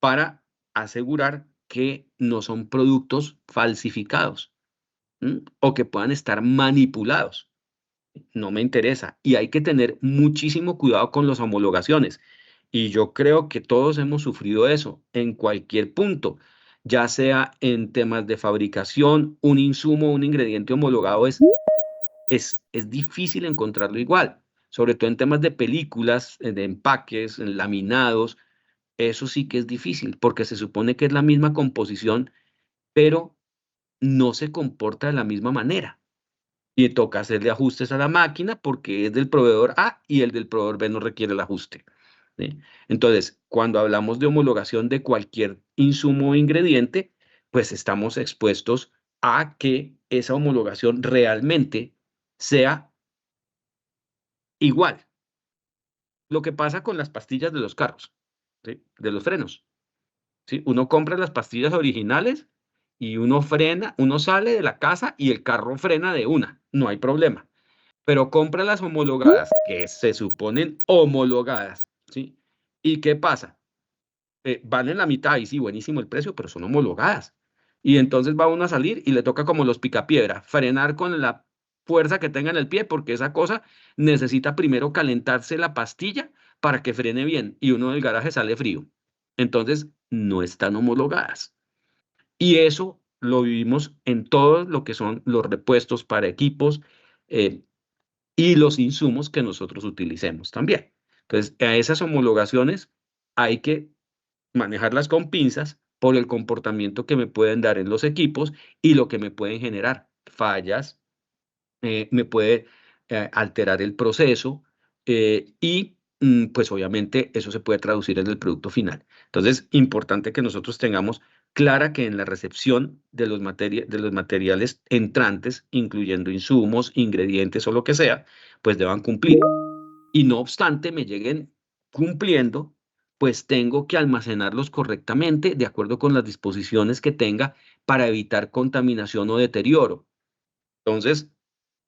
para asegurar que no son productos falsificados o que puedan estar manipulados. No me interesa. Y hay que tener muchísimo cuidado con las homologaciones. Y yo creo que todos hemos sufrido eso en cualquier punto, ya sea en temas de fabricación, un insumo, un ingrediente homologado es difícil encontrarlo igual, sobre todo en temas de películas, de empaques, en laminados, eso sí que es difícil porque se supone que es la misma composición, pero no se comporta de la misma manera. Y toca hacerle ajustes a la máquina porque es del proveedor A y el del proveedor B no requiere el ajuste, ¿sí? Entonces, cuando hablamos de homologación de cualquier insumo o ingrediente, pues estamos expuestos a que esa homologación realmente sea igual. Lo que pasa con las pastillas de los carros, ¿sí? De los frenos, ¿sí? Uno compra las pastillas originales y uno frena, uno sale de la casa y el carro frena de una, no hay problema. Pero compra las homologadas, que se suponen homologadas, ¿sí? ¿Y qué pasa? Van en la mitad y sí, buenísimo el precio, pero son homologadas. Y entonces va uno a salir y le toca como los picapiedra, frenar con la fuerza que tenga en el pie, porque esa cosa necesita primero calentarse la pastilla para que frene bien y uno del garaje sale frío. Entonces, no están homologadas. Y eso lo vivimos en todo lo que son los repuestos para equipos y los insumos que nosotros utilicemos también. Entonces, a esas homologaciones hay que manejarlas con pinzas por el comportamiento que me pueden dar en los equipos y lo que me pueden generar. Fallas, me puede alterar el proceso y pues obviamente eso se puede traducir en el producto final. Entonces, importante que nosotros tengamos clara que en la recepción de de los materiales entrantes, incluyendo insumos, ingredientes o lo que sea, pues deban cumplir. Y no obstante me lleguen cumpliendo, pues tengo que almacenarlos correctamente de acuerdo con las disposiciones que tenga para evitar contaminación o deterioro. Entonces,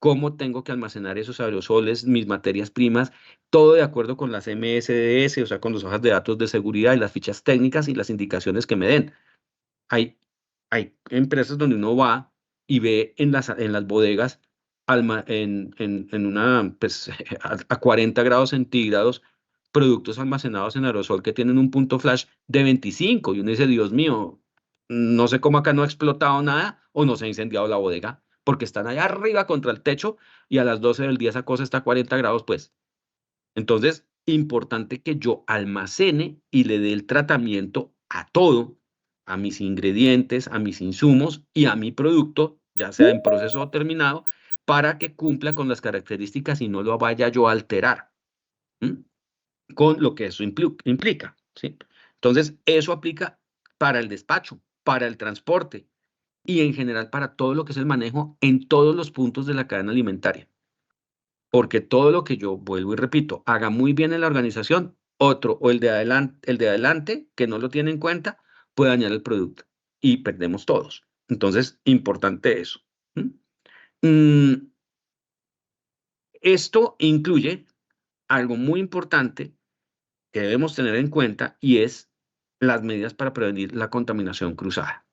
¿cómo tengo que almacenar esos aerosoles, mis materias primas? Todo de acuerdo con las MSDS, o sea, con las hojas de datos de seguridad y las fichas técnicas y las indicaciones que me den. Hay, hay empresas donde uno va y ve en las bodegas en una, pues, a 40 grados centígrados productos almacenados en aerosol que tienen un punto flash de 25 y uno dice, Dios mío, no sé cómo acá no ha explotado nada o no se ha incendiado la bodega porque están allá arriba contra el techo y a las 12 del día esa cosa está a 40 grados, pues. Entonces, importante que yo almacene y le dé el tratamiento a todo, a mis ingredientes, a mis insumos y a mi producto, ya sea en proceso o terminado, para que cumpla con las características y no lo vaya yo a alterar, ¿m? Con lo que eso implica, ¿sí? Entonces, eso aplica para el despacho, para el transporte y en general para todo lo que es el manejo en todos los puntos de la cadena alimentaria. Porque todo lo que yo, vuelvo y repito, haga muy bien en la organización, otro o el de adelante, que no lo tiene en cuenta, puede dañar el producto y perdemos todos. Entonces, importante eso. ¿M? Mm, Esto incluye algo muy importante que debemos tener en cuenta y es las medidas para prevenir la contaminación cruzada.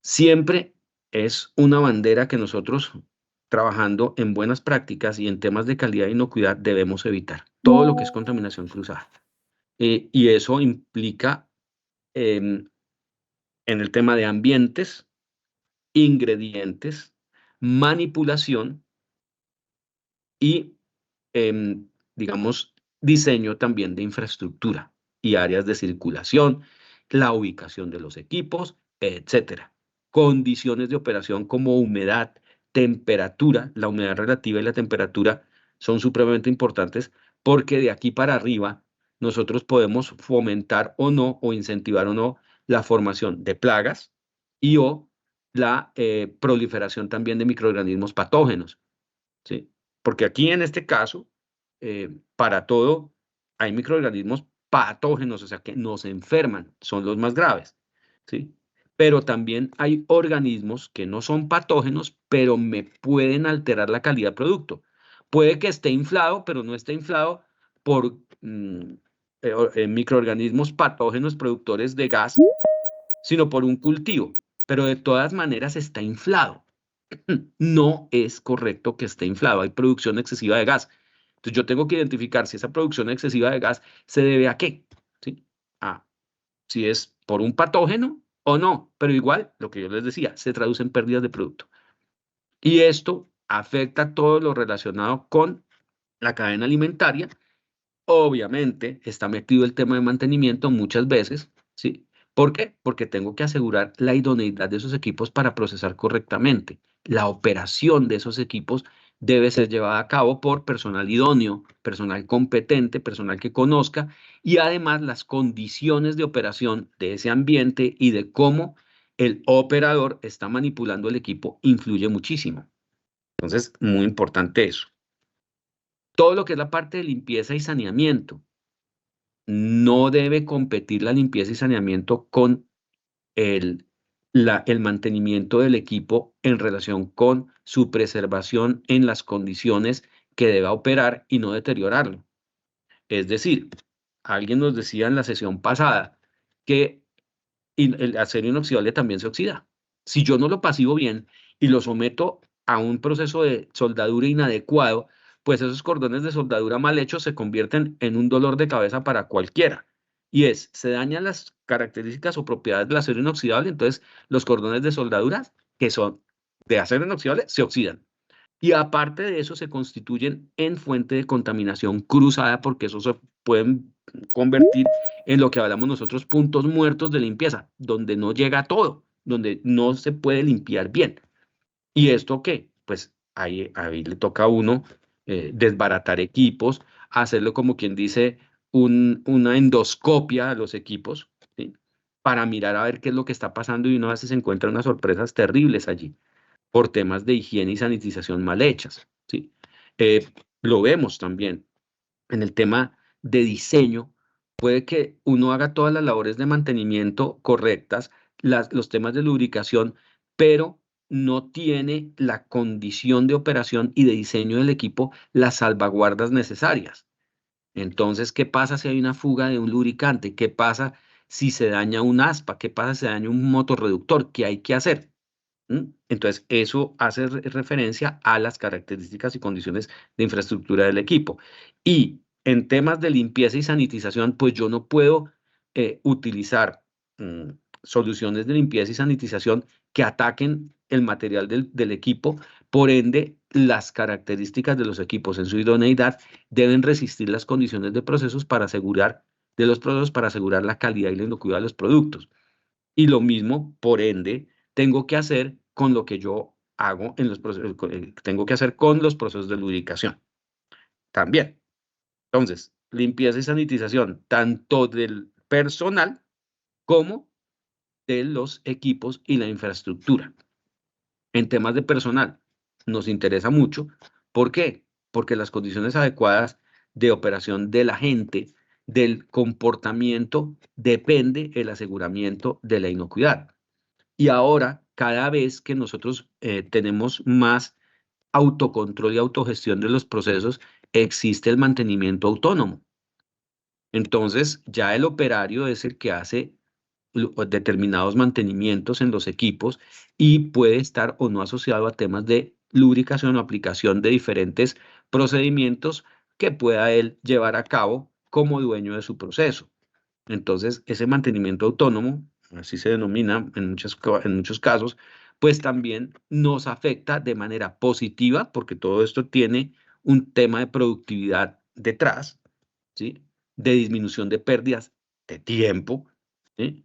Siempre es una bandera que nosotros, trabajando en buenas prácticas y en temas de calidad e inocuidad, debemos evitar todo lo que es contaminación cruzada. Y eso implica em, en el tema de ambientes, ingredientes, manipulación y, digamos, diseño también de infraestructura y áreas de circulación, la ubicación de los equipos, etcétera. Condiciones de operación como humedad, temperatura, la humedad relativa y la temperatura son supremamente importantes porque de aquí para arriba nosotros podemos fomentar o no, o incentivar o no, la formación de plagas y o la proliferación también de microorganismos patógenos. ¿Sí? Porque aquí en este caso, para todo, hay microorganismos patógenos, o sea, que nos enferman, son los más graves, ¿sí? Pero también hay organismos que no son patógenos, pero me pueden alterar la calidad del producto. Puede que esté inflado, pero no esté inflado por microorganismos patógenos productores de gas, sino por un cultivo, pero de todas maneras está inflado. No es correcto que esté inflado, hay producción excesiva de gas. Entonces yo tengo que identificar si esa producción excesiva de gas se debe a qué, ¿sí? A si es por un patógeno o no, pero igual, lo que yo les decía, se traduce en pérdidas de producto. Y esto afecta todo lo relacionado con la cadena alimentaria. Obviamente está metido el tema de mantenimiento muchas veces, ¿sí? ¿Por qué? Porque tengo que asegurar la idoneidad de esos equipos para procesar correctamente. La operación de esos equipos debe ser llevada a cabo por personal idóneo, personal competente, personal que conozca y además las condiciones de operación de ese ambiente y de cómo el operador está manipulando el equipo, influye muchísimo. Entonces, muy importante eso. Todo lo que es la parte de limpieza y saneamiento, no debe competir la limpieza y saneamiento con el, el mantenimiento del equipo en relación con su preservación en las condiciones que deba operar y no deteriorarlo. Es decir, alguien nos decía en la sesión pasada que el acero inoxidable también se oxida. Si yo no lo pasivo bien y lo someto a un proceso de soldadura inadecuado, pues esos cordones de soldadura mal hechos se convierten en un dolor de cabeza para cualquiera. Y se dañan las características o propiedades del acero inoxidable, entonces los cordones de soldadura, que son de acero inoxidable, se oxidan. Y aparte de eso, se constituyen en fuente de contaminación cruzada, porque eso se pueden convertir en lo que hablamos nosotros puntos muertos de limpieza, donde no llega todo, donde no se puede limpiar bien. ¿Y esto qué? Pues ahí le toca a uno desbaratar equipos, hacerlo como quien dice una endoscopia a los equipos, ¿sí? Para mirar a ver qué es lo que está pasando, y uno a veces se encuentra unas sorpresas terribles allí por temas de higiene y sanitización mal hechas, ¿sí? Lo vemos también en el tema de diseño. Puede que uno haga todas las labores de mantenimiento correctas, los temas de lubricación, pero no tiene la condición de operación y de diseño del equipo, las salvaguardas necesarias. Entonces, ¿qué pasa si hay una fuga de un lubricante? ¿Qué pasa si se daña un aspa? ¿Qué pasa si se daña un motorreductor? ¿Qué hay que hacer? Entonces, eso hace referencia a las características y condiciones de infraestructura del equipo. Y en temas de limpieza y sanitización, pues yo no puedo utilizar soluciones de limpieza y sanitización que ataquen el material del equipo. Por ende, las características de los equipos en su idoneidad deben resistir las condiciones de procesos de los procesos para asegurar la calidad y la inocuidad de los productos. Y lo mismo, por ende, tengo que hacer con lo que yo hago en los procesos, tengo que hacer con los procesos de lubricación también. Entonces, limpieza y sanitización, tanto del personal como de los equipos y la infraestructura. En temas de personal, nos interesa mucho. ¿Por qué? Porque las condiciones adecuadas de operación de la gente, del comportamiento, depende el aseguramiento de la inocuidad. Y ahora, cada vez que nosotros tenemos más autocontrol y autogestión de los procesos, existe el mantenimiento autónomo. Entonces, ya el operario es el que hace determinados mantenimientos en los equipos y puede estar o no asociado a temas de lubricación o aplicación de diferentes procedimientos que pueda él llevar a cabo como dueño de su proceso. Entonces, ese mantenimiento autónomo, así se denomina en muchos casos, pues también nos afecta de manera positiva, porque todo esto tiene un tema de productividad detrás, ¿sí? De disminución de pérdidas de tiempo, ¿sí?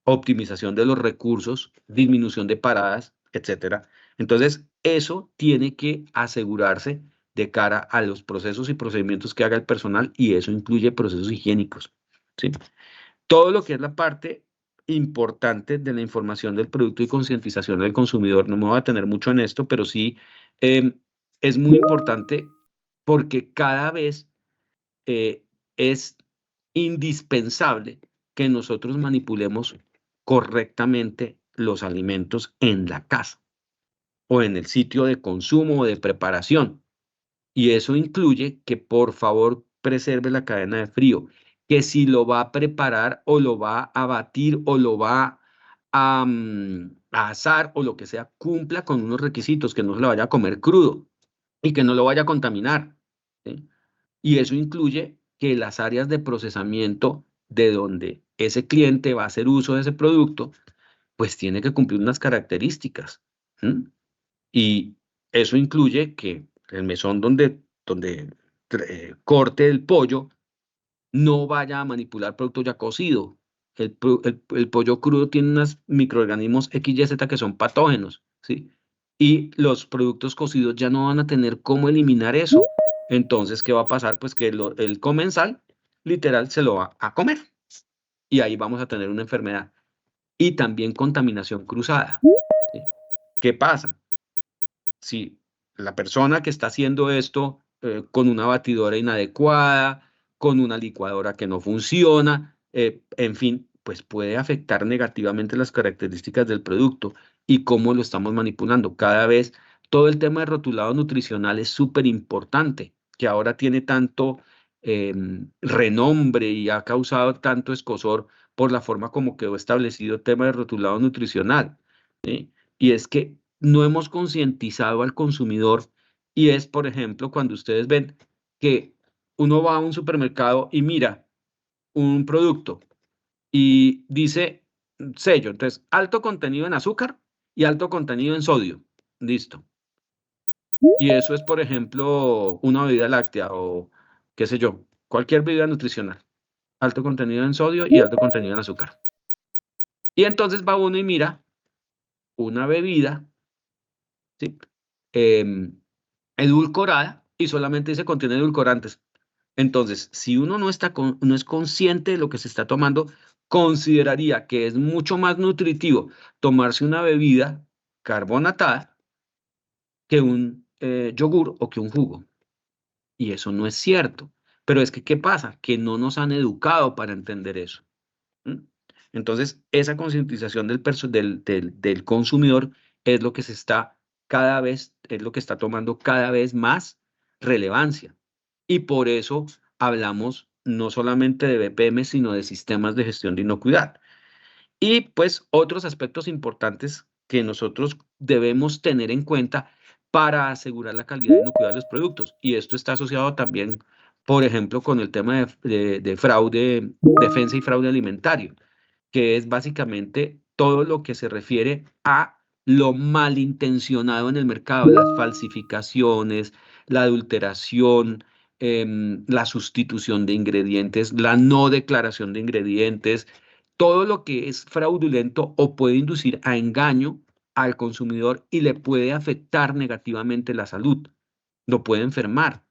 Optimización de los recursos, disminución de paradas, etcétera. Entonces, eso tiene que asegurarse de cara a los procesos y procedimientos que haga el personal, y eso incluye procesos higiénicos, ¿sí? Todo lo que es la parte importante de la información del producto y concientización del consumidor. No me voy a detener mucho en esto, pero sí es muy importante, porque cada vez es indispensable que nosotros manipulemos correctamente los alimentos en la casa o en el sitio de consumo o de preparación. Y eso incluye que por favor preserve la cadena de frío, que si lo va a preparar o lo va a batir o lo va a asar o lo que sea, cumpla con unos requisitos, que no se lo vaya a comer crudo y que no lo vaya a contaminar, ¿sí? Y eso incluye que las áreas de procesamiento de donde ese cliente va a hacer uso de ese producto, pues tiene que cumplir unas características. Y eso incluye que el mesón donde corte el pollo no vaya a manipular producto ya cocido. El pollo crudo tiene unos microorganismos X, Y, Z que son patógenos, ¿sí? Y los productos cocidos ya no van a tener cómo eliminar eso. Entonces, ¿qué va a pasar? Pues que el comensal literal se lo va a comer. Y ahí vamos a tener una enfermedad. y también contaminación cruzada. ¿Sí? ¿Qué pasa? Si la persona que está haciendo esto con una batidora inadecuada, con una licuadora que no funciona, en fin, pues puede afectar negativamente las características del producto y cómo lo estamos manipulando. Cada vez todo el tema de rotulado nutricional es súper importante, que ahora tiene tanto renombre y ha causado tanto escozor por la forma como quedó establecido el tema de rotulado nutricional. ¿Sí? Y es que no hemos concientizado al consumidor y es, por ejemplo, cuando ustedes ven que uno va a un supermercado y mira un producto y dice sello, entonces alto contenido en azúcar y alto contenido en sodio, listo. Y eso es, por ejemplo, una bebida láctea o qué sé yo, cualquier bebida nutricional, alto contenido en sodio y alto contenido en azúcar. Y entonces va uno y mira una bebida, ¿sí? Em, edulcorada y solamente dice contiene edulcorantes. Entonces, si uno no es consciente de lo que se está tomando, consideraría que es mucho más nutritivo tomarse una bebida carbonatada que un yogur o que un jugo. Y eso no es cierto. Pero es que, ¿qué pasa? Que no nos han educado para entender eso. ¿Mm? Entonces, esa concientización del consumidor es lo que se está cada vez, es lo que está tomando cada vez más relevancia. Y por eso hablamos no solamente de BPM, sino de sistemas de gestión de inocuidad. Y pues otros aspectos importantes que nosotros debemos tener en cuenta para asegurar la calidad de inocuidad de los productos. Y esto está asociado también, por ejemplo, con el tema de fraude, defensa y fraude alimentario, que es básicamente todo lo que se refiere a lo malintencionado en el mercado, las falsificaciones, la adulteración, la sustitución de ingredientes, la no declaración de ingredientes, todo lo que es fraudulento o puede inducir a engaño al consumidor y le puede afectar negativamente la salud, lo puede enfermar.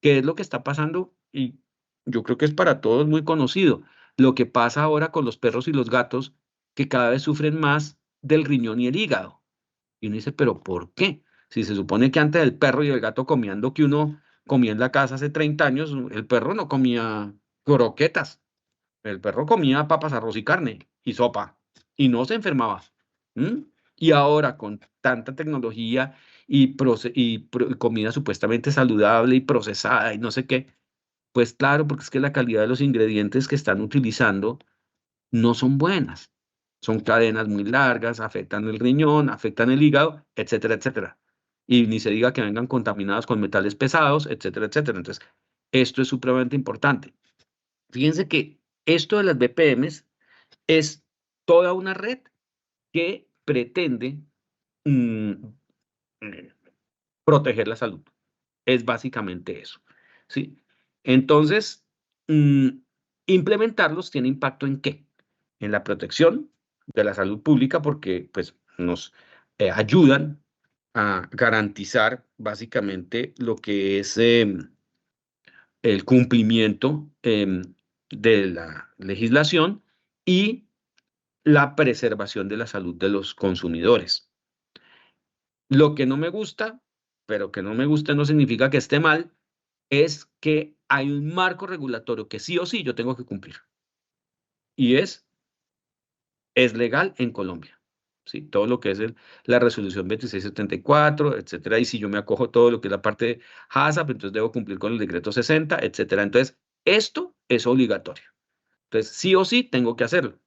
¿Qué es lo que está pasando? Y yo creo que es para todos muy conocido. Lo que pasa ahora con los perros y los gatos, que cada vez sufren más del riñón y el hígado. Y uno dice, ¿pero por qué? Si se supone que antes el perro y el gato comían lo que uno comía en la casa hace 30 años, el perro no comía croquetas, el perro comía papas, arroz y carne y sopa y no se enfermaba. ¿Mm? Y ahora con tanta tecnología y comida supuestamente saludable y procesada y no sé qué, pues claro, porque es que la calidad de los ingredientes que están utilizando no son buenas. Son cadenas muy largas, afectan el riñón, afectan el hígado, etcétera, etcétera. Y ni se diga que vengan contaminados con metales pesados, etcétera, etcétera. Entonces, esto es supremamente importante. Fíjense que esto de las BPMs es toda una red que pretende mm, eh, proteger la salud. Es básicamente eso, ¿sí? Entonces, mm, implementarlos tiene impacto ¿en qué? En la protección de la salud pública porque pues, nos ayudan a garantizar básicamente lo que es el cumplimiento de la legislación y la preservación de la salud de los consumidores. Lo que no me gusta, pero que no me guste no significa que esté mal, es que hay un marco regulatorio que sí o sí yo tengo que cumplir. Y es legal en Colombia. ¿Sí? Todo lo que es la resolución 2674, etcétera. Y si yo me acojo a todo lo que es la parte de HACCP, entonces debo cumplir con el decreto 60, etcétera. Entonces, esto es obligatorio. Entonces, sí o sí tengo que hacerlo.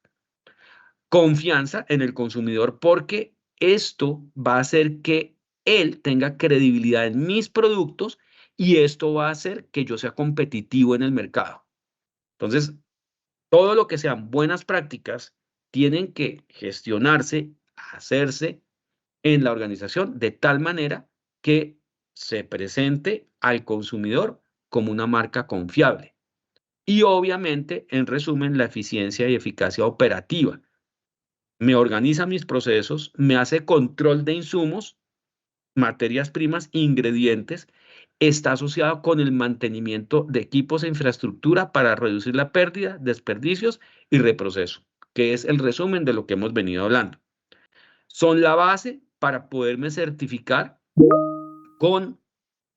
Confianza en el consumidor porque esto va a hacer que él tenga credibilidad en mis productos y esto va a hacer que yo sea competitivo en el mercado. Entonces, todo lo que sean buenas prácticas tienen que gestionarse, hacerse en la organización de tal manera que se presente al consumidor como una marca confiable. Y obviamente, en resumen, la eficiencia y eficacia operativa me organiza mis procesos, me hace control de insumos, materias primas, ingredientes, está asociado con el mantenimiento de equipos e infraestructura para reducir la pérdida, desperdicios y reproceso. que es el resumen de lo que hemos venido hablando. Son la base para poderme certificar con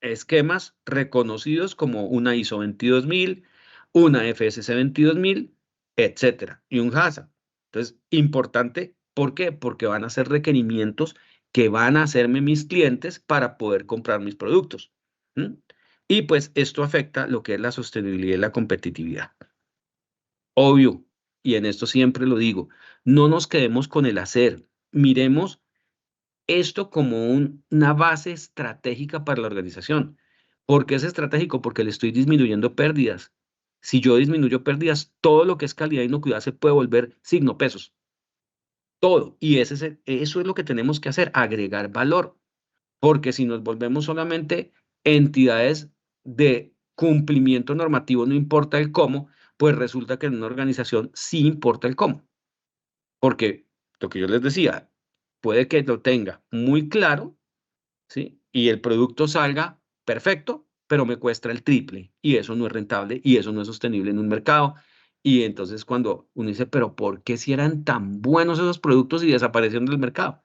esquemas reconocidos como una ISO 22000, una FSC 22000, etcétera, y un HACCP. Entonces, importante, ¿por qué? Porque van a ser requerimientos que van a hacerme mis clientes para poder comprar mis productos. Y pues esto afecta lo que es la sostenibilidad y la competitividad. Obvio, y en esto siempre lo digo, no nos quedemos con el hacer, miremos esto como una base estratégica para la organización. ¿Por qué es estratégico? Porque le estoy disminuyendo pérdidas. Si yo disminuyo pérdidas, todo lo que es calidad y inocuidad se puede volver signo pesos. Todo. Y eso es lo que tenemos que hacer, agregar valor. Porque si nos volvemos solamente entidades de cumplimiento normativo, no importa el cómo, pues resulta que en una organización sí importa el cómo. Porque lo que yo les decía, puede que lo tenga muy claro, ¿sí? Y el producto salga perfecto, pero me cuesta el triple. Y eso no es rentable y eso no es sostenible en un mercado. Y entonces cuando uno dice, pero ¿por qué si eran tan buenos esos productos y desaparecieron del mercado?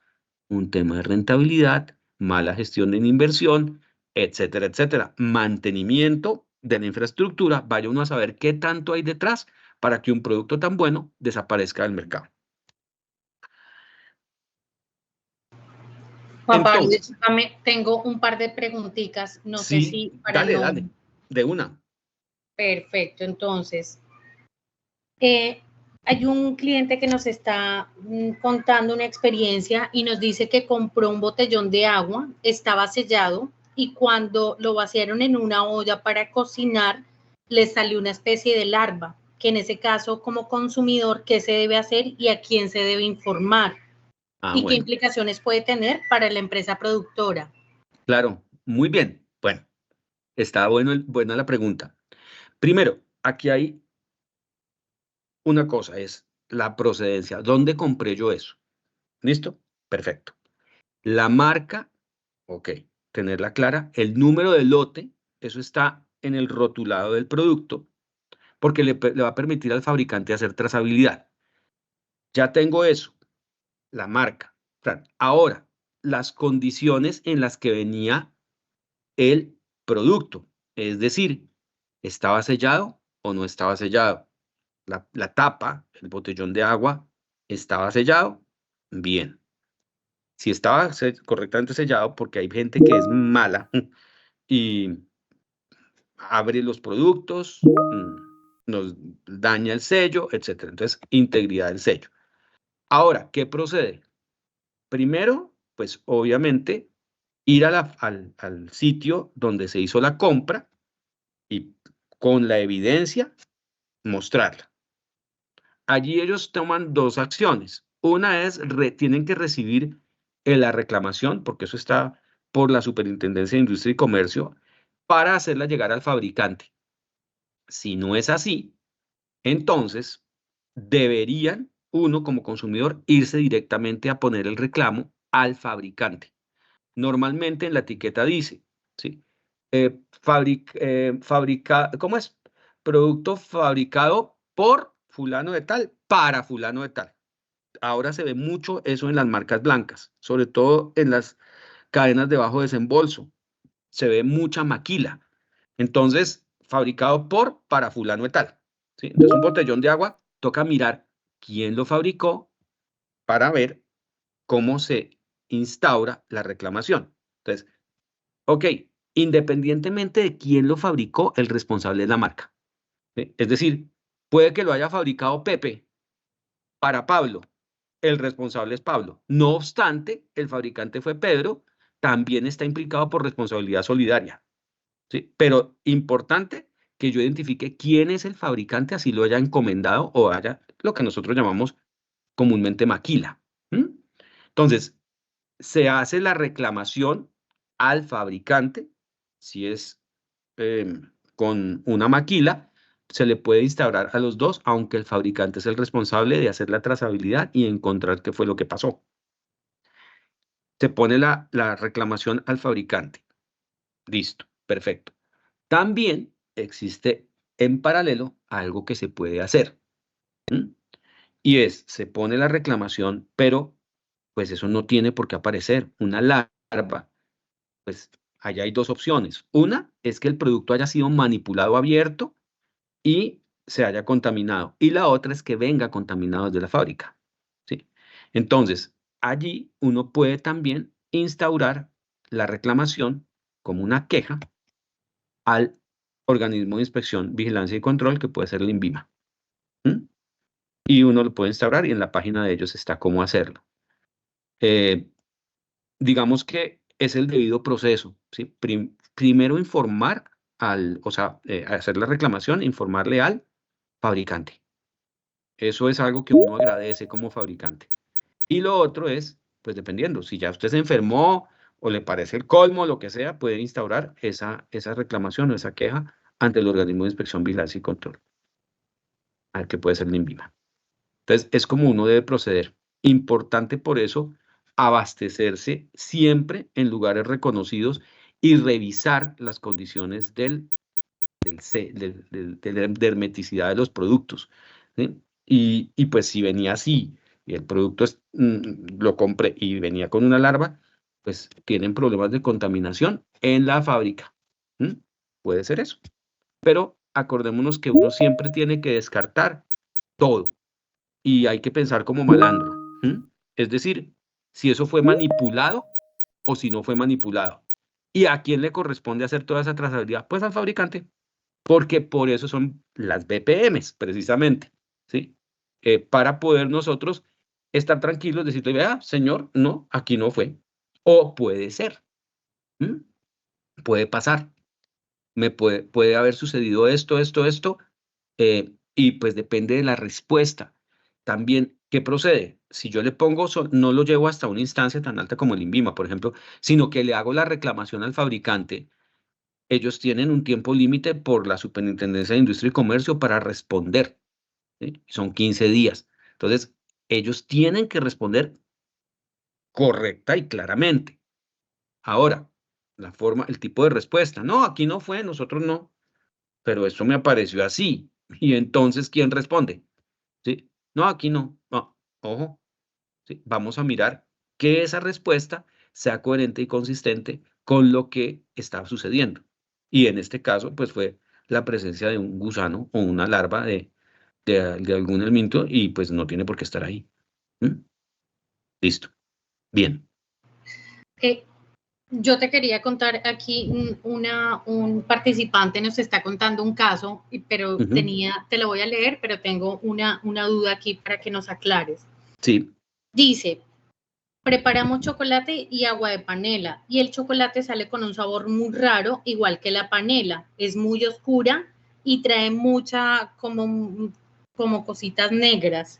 Un tema de rentabilidad, mala gestión de inversión, etcétera, etcétera. Mantenimiento de la infraestructura. Vaya uno a saber qué tanto hay detrás para que un producto tan bueno desaparezca del mercado. Juan Pablo, Entonces, discúlpame, tengo un par de preguntitas, no sé sí, si para dale, no... dale, de una. Perfecto, entonces, hay un cliente que nos está contando una experiencia y nos dice que compró un botellón de agua, estaba sellado y cuando lo vaciaron en una olla para cocinar, le salió una especie de larva, que en ese caso, como consumidor, ¿qué se debe hacer y a quién se debe informar? Ah, ¿Y qué bueno, implicaciones puede tener para la empresa productora? claro, muy bien. Bueno, está buena la pregunta. Primero, aquí hay una cosa, es la procedencia. ¿Dónde compré yo eso? ¿Listo? Perfecto. La marca, ok, tenerla clara. El número de lote, eso está en el rotulado del producto, porque le va a permitir al fabricante hacer trazabilidad. Ya tengo eso, la marca. Ahora, las condiciones en las que venía el producto, es decir, ¿estaba sellado o no estaba sellado? La tapa, el botellón de agua, ¿estaba sellado? Bien. Si estaba correctamente sellado, porque hay gente que es mala y abre los productos, nos daña el sello, etcétera. Entonces, integridad del sello. Ahora, ¿qué procede? Primero, pues obviamente, ir al sitio donde se hizo la compra y con la evidencia mostrarla. Allí ellos toman dos acciones. Una es, tienen que recibir la reclamación, porque eso está por la Superintendencia de Industria y Comercio, para hacerla llegar al fabricante. Si no es así, entonces deberían, uno como consumidor, irse directamente a poner el reclamo al fabricante. Normalmente en la etiqueta dice, ¿sí? ¿Cómo es? Producto fabricado por fulano de tal, para fulano de tal. Ahora se ve mucho eso en las marcas blancas, sobre todo en las cadenas de bajo desembolso. Se ve mucha maquila. Entonces, fabricado por, para fulano de tal. ¿Sí? Entonces, un botellón de agua toca mirar quién lo fabricó para ver cómo se instaura la reclamación. Entonces, ok, independientemente de quién lo fabricó, el responsable es la marca. ¿Sí? Es decir, puede que lo haya fabricado Pepe para Pablo, el responsable es Pablo. No obstante, el fabricante fue Pedro, también está implicado por responsabilidad solidaria. ¿Sí? Pero importante que yo identifique quién es el fabricante, así lo haya encomendado o haya lo que nosotros llamamos comúnmente maquila. Entonces, se hace la reclamación al fabricante, si es con una maquila, se le puede instaurar a los dos, aunque el fabricante es el responsable de hacer la trazabilidad y encontrar qué fue lo que pasó. Se pone la reclamación al fabricante. Listo, perfecto. También existe en paralelo algo que se puede hacer. Y se pone la reclamación, pero pues eso no tiene por qué aparecer. Una larva, pues allá hay dos opciones. Una es que el producto haya sido manipulado abierto y se haya contaminado. Y la otra es que venga contaminado desde la fábrica, ¿sí? Entonces, allí uno puede también instaurar la reclamación como una queja al organismo de inspección, vigilancia y control, que puede ser el INVIMA. ¿Mm? Y uno lo puede instaurar y en la página de ellos está cómo hacerlo. Eh, digamos que es el debido proceso, ¿sí? Primero informar o sea, hacer la reclamación, informarle al fabricante. Eso es algo que uno agradece como fabricante. Y lo otro es, pues dependiendo, si ya usted se enfermó o le parece el colmo, lo que sea, puede instaurar esa reclamación o esa queja ante el organismo de inspección, vigilancia y control, al que puede ser el INVIMA. Entonces, es como uno debe proceder. Importante por eso abastecerse siempre en lugares reconocidos y revisar las condiciones de hermeticidad de los productos, ¿sí? Y pues si venía así y el producto lo compré y venía con una larva, pues tienen problemas de contaminación en la fábrica. ¿Mm? Puede ser eso. Pero acordémonos que uno siempre tiene que descartar todo y hay que pensar como malandro. ¿Mm? Es decir, si eso fue manipulado o si no fue manipulado. ¿Y a quién le corresponde hacer toda esa trazabilidad? Pues al fabricante, porque por eso son las BPMs, precisamente, ¿sí? Para poder nosotros estar tranquilos, decirle, vea, señor, no, aquí no fue. O puede ser, ¿m? Puede pasar, puede haber sucedido esto, y pues depende de la respuesta. También, ¿qué procede? Si yo le pongo, no lo llevo hasta una instancia tan alta como el INVIMA, por ejemplo, sino que le hago la reclamación al fabricante. Ellos tienen un tiempo límite por la Superintendencia de Industria y Comercio para responder, ¿sí? Son 15 días. Entonces, ellos tienen que responder correcta y claramente. Ahora, el tipo de respuesta. No, aquí no fue, nosotros no, pero esto me apareció así. Y entonces, ¿quién responde? ¿Sí? No, aquí no. No, ojo, ¿sí? Vamos a mirar que esa respuesta sea coherente y consistente con lo que está sucediendo. Y en este caso, pues fue la presencia de un gusano o una larva de algún elemento y pues no tiene por qué estar ahí. ¿Mm? Listo. Bien. Eh, yo te quería contar aquí, un participante nos está contando un caso, pero Ujú. te lo voy a leer, pero tengo una duda aquí para que nos aclares. Sí. Dice, preparamos chocolate y agua de panela y el chocolate sale con un sabor muy raro, igual que la panela. Es muy oscura y trae mucha como cositas negras.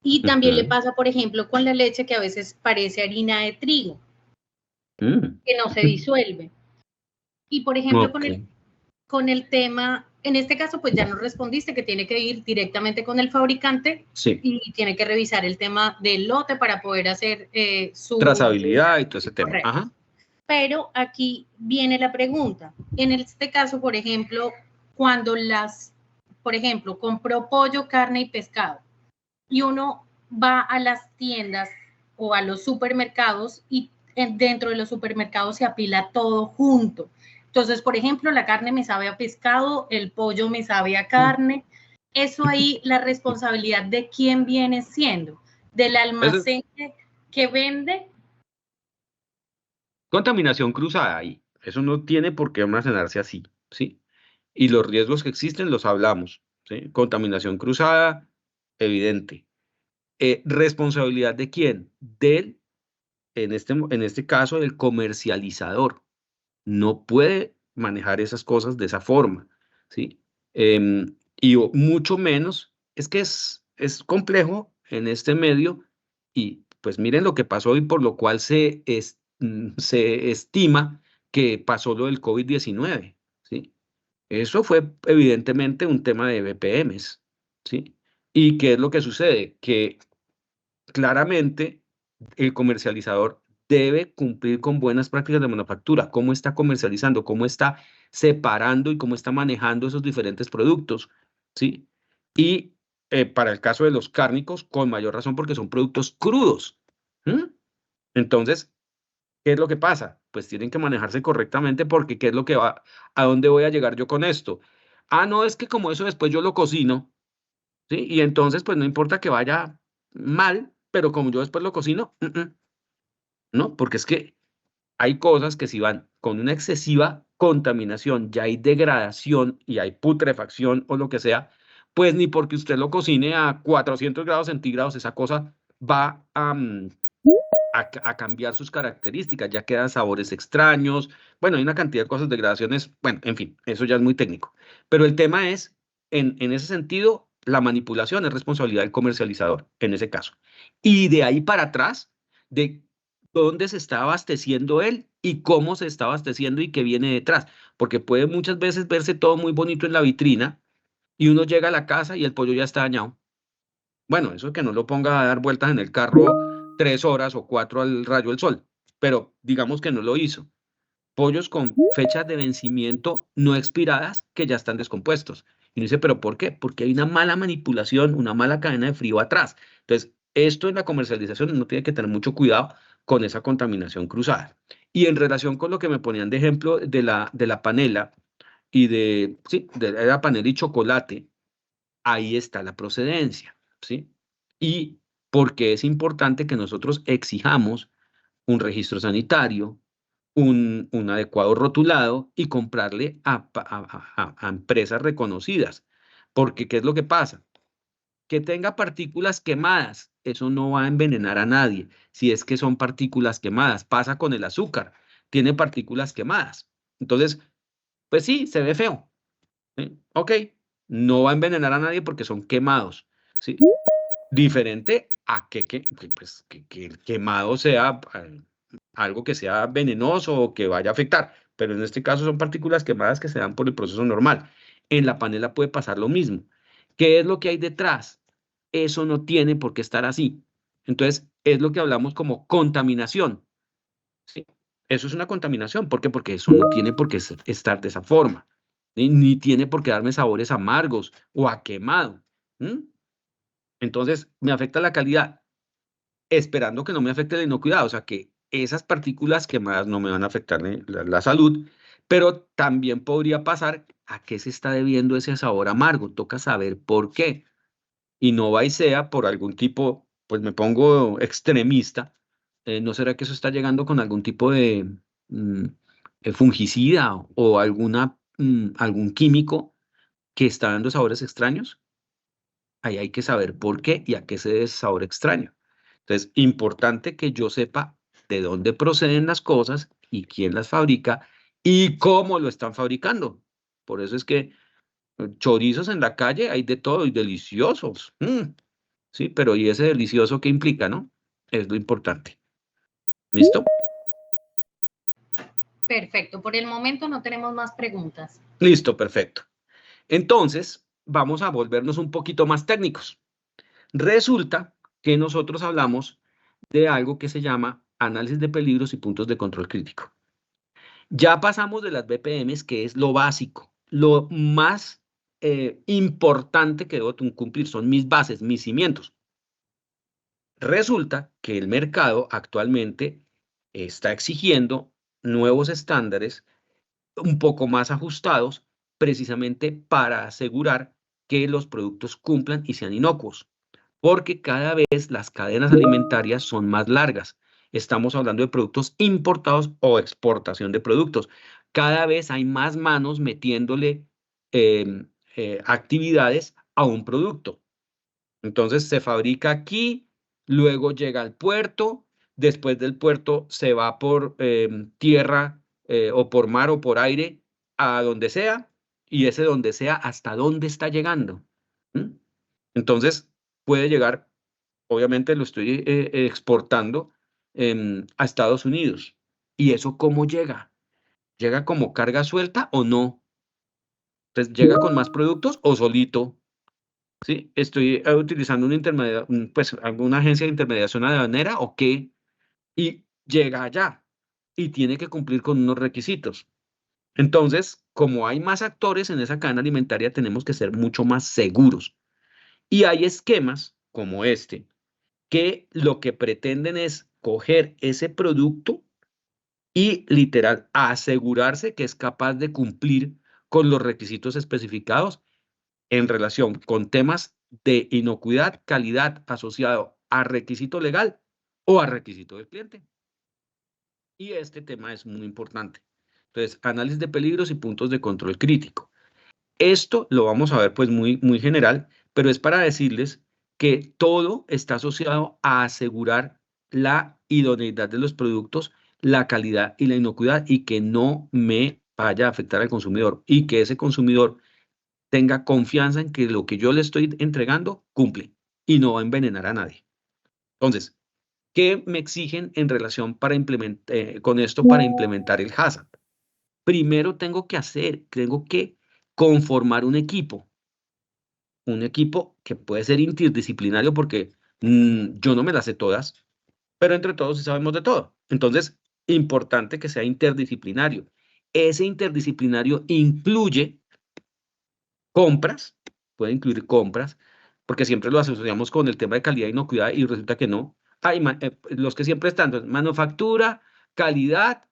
Y también le Ujú. pasa, por ejemplo, con la leche que a veces parece harina de trigo, Mm. que no se disuelve. Y por ejemplo, Ok. con el tema, en este caso, pues ya nos respondiste que tiene que ir directamente con el fabricante Sí. y tiene que revisar el tema del lote para poder hacer su Trazabilidad y todo ese tema. correcto. Ajá. Pero aquí viene la pregunta. En este caso, por ejemplo, cuando por ejemplo, compró pollo, carne y pescado y uno va a las tiendas o a los supermercados y dentro de los supermercados se apila todo junto. Entonces, por ejemplo, la carne me sabe a pescado, el pollo me sabe a carne. Eso ahí, la responsabilidad de quién viene siendo, del Eso es almacén que vende. contaminación cruzada ahí. Eso no tiene por qué almacenarse así, ¿sí? Y los riesgos que existen los hablamos, ¿sí? Contaminación cruzada, evidente. ¿Responsabilidad de quién? En este caso, del comercializador. No puede manejar esas cosas de esa forma, ¿sí? Y mucho menos, es que es complejo en este medio y pues miren lo que pasó y por lo cual se estima que pasó lo del COVID-19, ¿sí? Eso fue evidentemente un tema de BPMs, ¿sí? ¿Y qué es lo que sucede? Que claramente el comercializador debe cumplir con buenas prácticas de manufactura, cómo está comercializando, cómo está separando y cómo está manejando esos diferentes productos, ¿sí? Y para el caso de los cárnicos, con mayor razón porque son productos crudos. Entonces, ¿qué es lo que pasa? Pues tienen que manejarse correctamente porque ¿qué es lo que va? ¿A dónde voy a llegar yo con esto? Ah, no, es que como eso después yo lo cocino, ¿sí? Y entonces, pues no importa que vaya mal, pero como yo después lo cocino, ¿no? Porque es que hay cosas que si van con una excesiva contaminación, ya hay degradación y hay putrefacción o lo que sea, pues ni porque usted lo cocine a 400 grados centígrados, esa cosa va a cambiar sus características, ya quedan sabores extraños, bueno, hay una cantidad de cosas, degradaciones, bueno, en fin, eso ya es muy técnico. Pero el tema es, en ese sentido, la manipulación es responsabilidad del comercializador, en ese caso. Y de ahí para atrás, de dónde se está abasteciendo él y cómo se está abasteciendo y qué viene detrás, porque puede muchas veces verse todo muy bonito en la vitrina y uno llega a la casa y el pollo ya está dañado. Bueno, eso que no lo ponga a dar vueltas en el carro 3 horas o 4 al rayo del sol, pero digamos que no lo hizo. Pollos con fechas de vencimiento no expiradas que ya están descompuestos. Y uno dice, ¿pero por qué? Porque hay una mala manipulación, una mala cadena de frío atrás. Entonces, esto en la comercialización uno tiene que tener mucho cuidado con esa contaminación cruzada. Y en relación con lo que me ponían de ejemplo de la panela y sí, de la panela y chocolate, ahí está la procedencia, ¿sí? Y porque es importante que nosotros exijamos un registro sanitario, un adecuado rotulado y comprarle a empresas reconocidas. Porque, ¿qué es lo que pasa? Que tenga partículas quemadas, eso no va a envenenar a nadie, si es que son partículas quemadas. Pasa con el azúcar, tiene partículas quemadas. Entonces, pues sí, se ve feo, ¿sí? Ok, no va a envenenar a nadie porque son quemados, ¿sí? Diferente a que el quemado sea algo que sea venenoso o que vaya a afectar, pero en este caso son partículas quemadas que se dan por el proceso normal. En la panela puede pasar lo mismo. ¿Qué es lo que hay detrás? Eso no tiene por qué estar así. Entonces, es lo que hablamos como contaminación, ¿sí? Eso es una contaminación. ¿Por qué? Porque eso no tiene por qué estar de esa forma, ni tiene por qué darme sabores amargos o a quemado. Entonces, me afecta la calidad, esperando que no me afecte la inocuidad, o sea, que esas partículas quemadas no me van a afectar la salud, pero también podría pasar a qué se está debiendo ese sabor amargo. Toca saber por qué. Y no va y sea por algún tipo, pues me pongo extremista, ¿no será que eso está llegando con algún tipo de mm, fungicida o algún químico que está dando sabores extraños? Ahí hay que saber por qué y a qué se debe ese sabor extraño. Entonces, importante que yo sepa de dónde proceden las cosas y quién las fabrica y cómo lo están fabricando. Por eso es que chorizos en la calle hay de todo y deliciosos. Sí, pero ¿y ese delicioso qué implica, no? Es lo importante. ¿Listo? Perfecto. Por el momento no tenemos más preguntas. Listo, perfecto. Entonces, vamos a volvernos un poquito más técnicos. Resulta que nosotros hablamos de algo que se llama análisis de peligros y puntos de control crítico. Ya pasamos de las BPMs, que es lo básico, lo más importante que debo cumplir, son mis bases, mis cimientos. Resulta que el mercado actualmente está exigiendo nuevos estándares un poco más ajustados precisamente para asegurar que los productos cumplan y sean inocuos, porque cada vez las cadenas alimentarias son más largas. Estamos hablando de productos importados o exportación de productos. Cada vez hay más manos metiéndole actividades a un producto. Entonces se fabrica aquí, luego llega al puerto, después del puerto se va por tierra o por mar o por aire a donde sea, y ese donde sea hasta dónde está llegando. ¿Mm? Entonces puede llegar, obviamente lo estoy exportando a Estados Unidos. ¿Y eso cómo llega? ¿Llega como carga suelta o no? Entonces, ¿llega con más productos o solito? ¿Sí? Estoy utilizando pues alguna agencia de intermediación aduanera o qué, y llega allá y tiene que cumplir con unos requisitos. Entonces, como hay más actores en esa cadena alimentaria, tenemos que ser mucho más seguros. Y hay esquemas como este que lo que pretenden es coger ese producto y literal asegurarse que es capaz de cumplir con los requisitos especificados en relación con temas de inocuidad, calidad asociado a requisito legal o a requisito del cliente. Y este tema es muy importante. Entonces, análisis de peligros y puntos de control crítico. Esto lo vamos a ver pues muy general, pero es para decirles que todo está asociado a asegurar la idoneidad de los productos, la calidad y la inocuidad y que no me vaya a afectar al consumidor y que ese consumidor tenga confianza en que lo que yo le estoy entregando cumple y no va a envenenar a nadie. Entonces, ¿qué me exigen en relación con esto para implementar el HACCP? Primero tengo que conformar un equipo que puede ser interdisciplinario porque yo no me las sé todas, pero entre todos sí sabemos de todo. Entonces, importante que sea interdisciplinario. Ese interdisciplinario incluye compras, puede incluir compras, porque siempre lo asociamos con el tema de calidad y inocuidad y resulta que no. Hay los que siempre están, entonces, manufactura, calidad,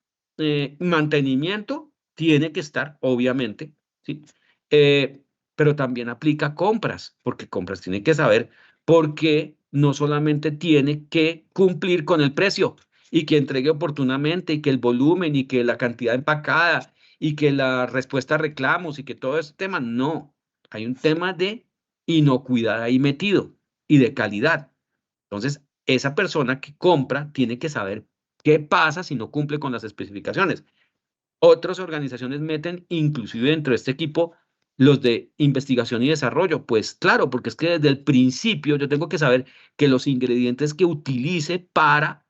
mantenimiento, tiene que estar, obviamente, ¿sí? Eh, pero también aplica compras, porque compras tiene que saber por qué no solamente tiene que cumplir con el precio y que entregue oportunamente y que el volumen y que la cantidad empacada y que la respuesta a reclamos y que todo ese tema, no. Hay un tema de inocuidad ahí metido y de calidad. Entonces, esa persona que compra tiene que saber qué pasa si no cumple con las especificaciones. Otras organizaciones meten inclusive dentro de este equipo los de investigación y desarrollo. Pues claro, porque es que desde el principio yo tengo que saber que los ingredientes que utilice para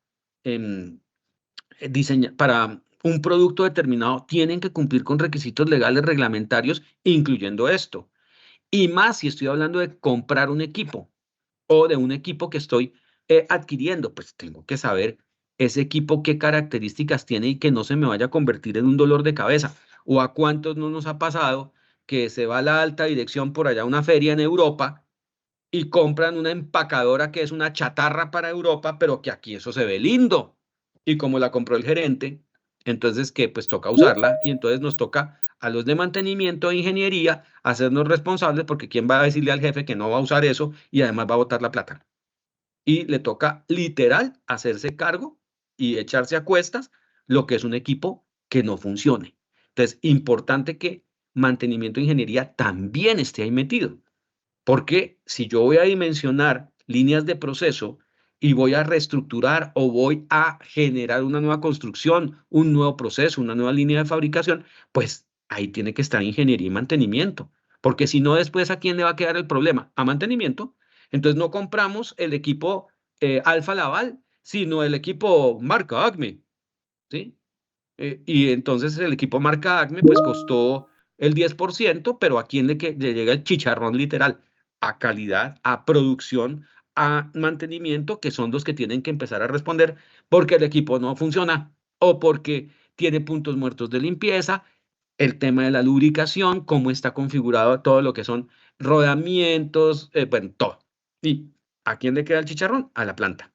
para un producto determinado tienen que cumplir con requisitos legales reglamentarios, incluyendo esto. Y más si estoy hablando de comprar un equipo o de un equipo que estoy adquiriendo, pues tengo que saber ese equipo qué características tiene y que no se me vaya a convertir en un dolor de cabeza. O a cuántos no nos ha pasado que se va a la alta dirección por allá a una feria en Europa y compran una empacadora que es una chatarra para Europa, pero que aquí eso se ve lindo. Y como la compró el gerente, entonces que pues toca usarla y entonces nos toca a los de mantenimiento e ingeniería hacernos responsables porque quién va a decirle al jefe que no va a usar eso y además va a botar la plata. Y le toca literal hacerse cargo y echarse a cuestas lo que es un equipo que no funcione. Entonces, importante que mantenimiento e ingeniería también esté ahí metido. Porque si yo voy a dimensionar líneas de proceso y voy a reestructurar o voy a generar una nueva construcción, un nuevo proceso, una nueva línea de fabricación, pues ahí tiene que estar ingeniería y mantenimiento. Porque si no, después ¿a quién le va a quedar el problema? A mantenimiento. Entonces no compramos el equipo Alfa Laval, sino el equipo marca Acme, ¿sí? Y entonces el equipo marca Acme pues costó el 10%, pero ¿a quién le llega el chicharrón literal? A calidad, a producción, a mantenimiento, que son los que tienen que empezar a responder porque el equipo no funciona o porque tiene puntos muertos de limpieza, el tema de la lubricación, cómo está configurado todo lo que son rodamientos, bueno, todo. ¿Y a quién le queda el chicharrón? A la planta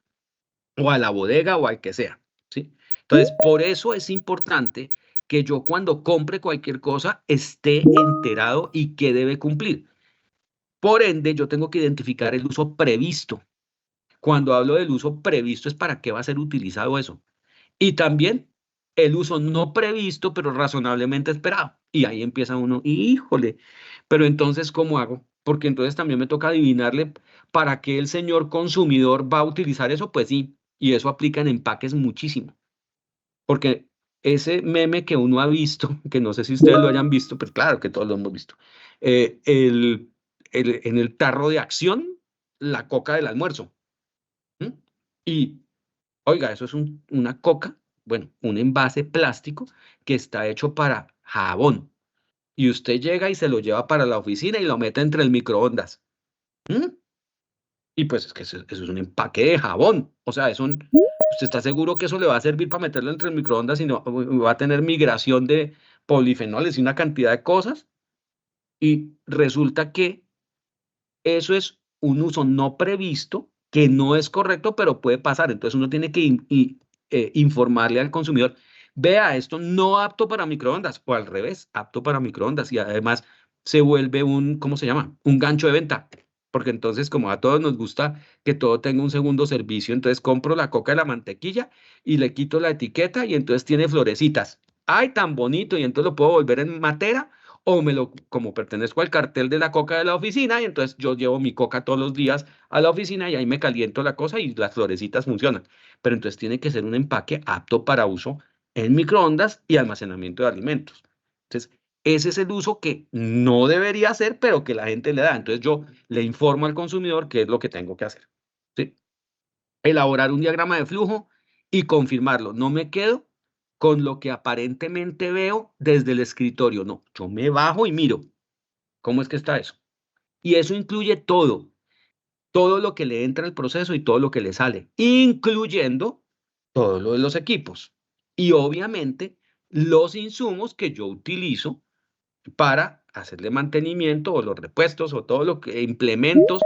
o a la bodega o al que sea, ¿sí? Entonces, por eso es importante que yo cuando compre cualquier cosa esté enterado y qué debe cumplir. Por ende, yo tengo que identificar el uso previsto. Cuando hablo del uso previsto es para qué va a ser utilizado eso. Y también el uso no previsto, pero razonablemente esperado. Y ahí empieza uno, híjole, pero entonces, ¿cómo hago? Porque entonces también me toca adivinarle para qué el señor consumidor va a utilizar eso. Pues sí, y eso aplica en empaques muchísimo. Porque ese meme que uno ha visto, que no sé si ustedes lo hayan visto, pero claro que todos lo hemos visto, eh, el, en el tarro de Acción, la coca del almuerzo. ¿M? Y oiga, eso es una coca, bueno, un envase plástico que está hecho para jabón. Y usted llega y se lo lleva para la oficina y lo mete entre el microondas. ¿Mm? Y pues es que eso es un empaque de jabón. O sea, ¿usted está seguro que eso le va a servir para meterlo entre el microondas y no va a tener migración de polifenoles y una cantidad de cosas? Y resulta que eso es un uso no previsto que no es correcto, pero puede pasar. Entonces uno tiene que informarle al consumidor, vea, esto no apto para microondas, o al revés, apto para microondas, y además se vuelve un, ¿cómo se llama? Un gancho de venta. Porque entonces, como a todos nos gusta que todo tenga un segundo servicio, entonces compro la coca y la mantequilla y le quito la etiqueta y entonces tiene florecitas. ¡Ay, tan bonito! Y entonces lo puedo volver en matera o como pertenezco al cartel de la coca de la oficina, y entonces yo llevo mi coca todos los días a la oficina y ahí me caliento la cosa y las florecitas funcionan. Pero entonces tiene que ser un empaque apto para uso en microondas y almacenamiento de alimentos. Entonces, ese es el uso que no debería hacer, pero que la gente le da. Entonces yo le informo al consumidor qué es lo que tengo que hacer. ¿Sí? Elaborar un diagrama de flujo y confirmarlo. No me quedo con lo que aparentemente veo desde el escritorio. No, yo me bajo y miro cómo es que está eso. Y eso incluye todo, todo lo que le entra al proceso y todo lo que le sale, incluyendo todo lo de los equipos. Y obviamente los insumos que yo utilizo para hacerle mantenimiento o los repuestos o todo lo que implementos.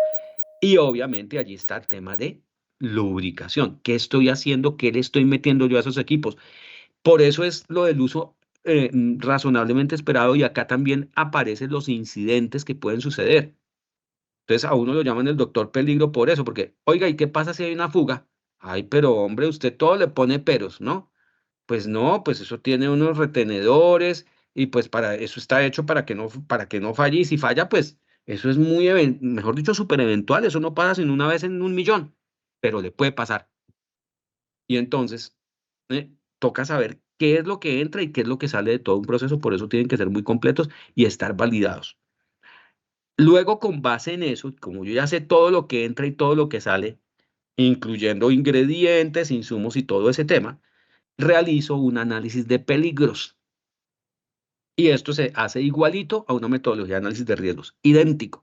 Y obviamente allí está el tema de lubricación. ¿Qué estoy haciendo? ¿Qué le estoy metiendo yo a esos equipos? Por eso es lo del uso razonablemente esperado, y acá también aparecen los incidentes que pueden suceder. Entonces a uno lo llaman el doctor peligro por eso, porque, oiga, ¿y qué pasa si hay una fuga? Ay, pero hombre, usted todo le pone peros, ¿no? Pues no, pues eso tiene unos retenedores y pues para eso está hecho para que no falle, y si falla, pues eso es muy, mejor dicho, súper eventual, eso no pasa sino una vez en un millón, pero le puede pasar. Y entonces, toca saber qué es lo que entra y qué es lo que sale de todo un proceso, por eso tienen que ser muy completos y estar validados. Luego, con base en eso, como yo ya sé todo lo que entra y todo lo que sale, incluyendo ingredientes, insumos y todo ese tema, realizo un análisis de peligros. Y esto se hace igualito a una metodología de análisis de riesgos, idéntico.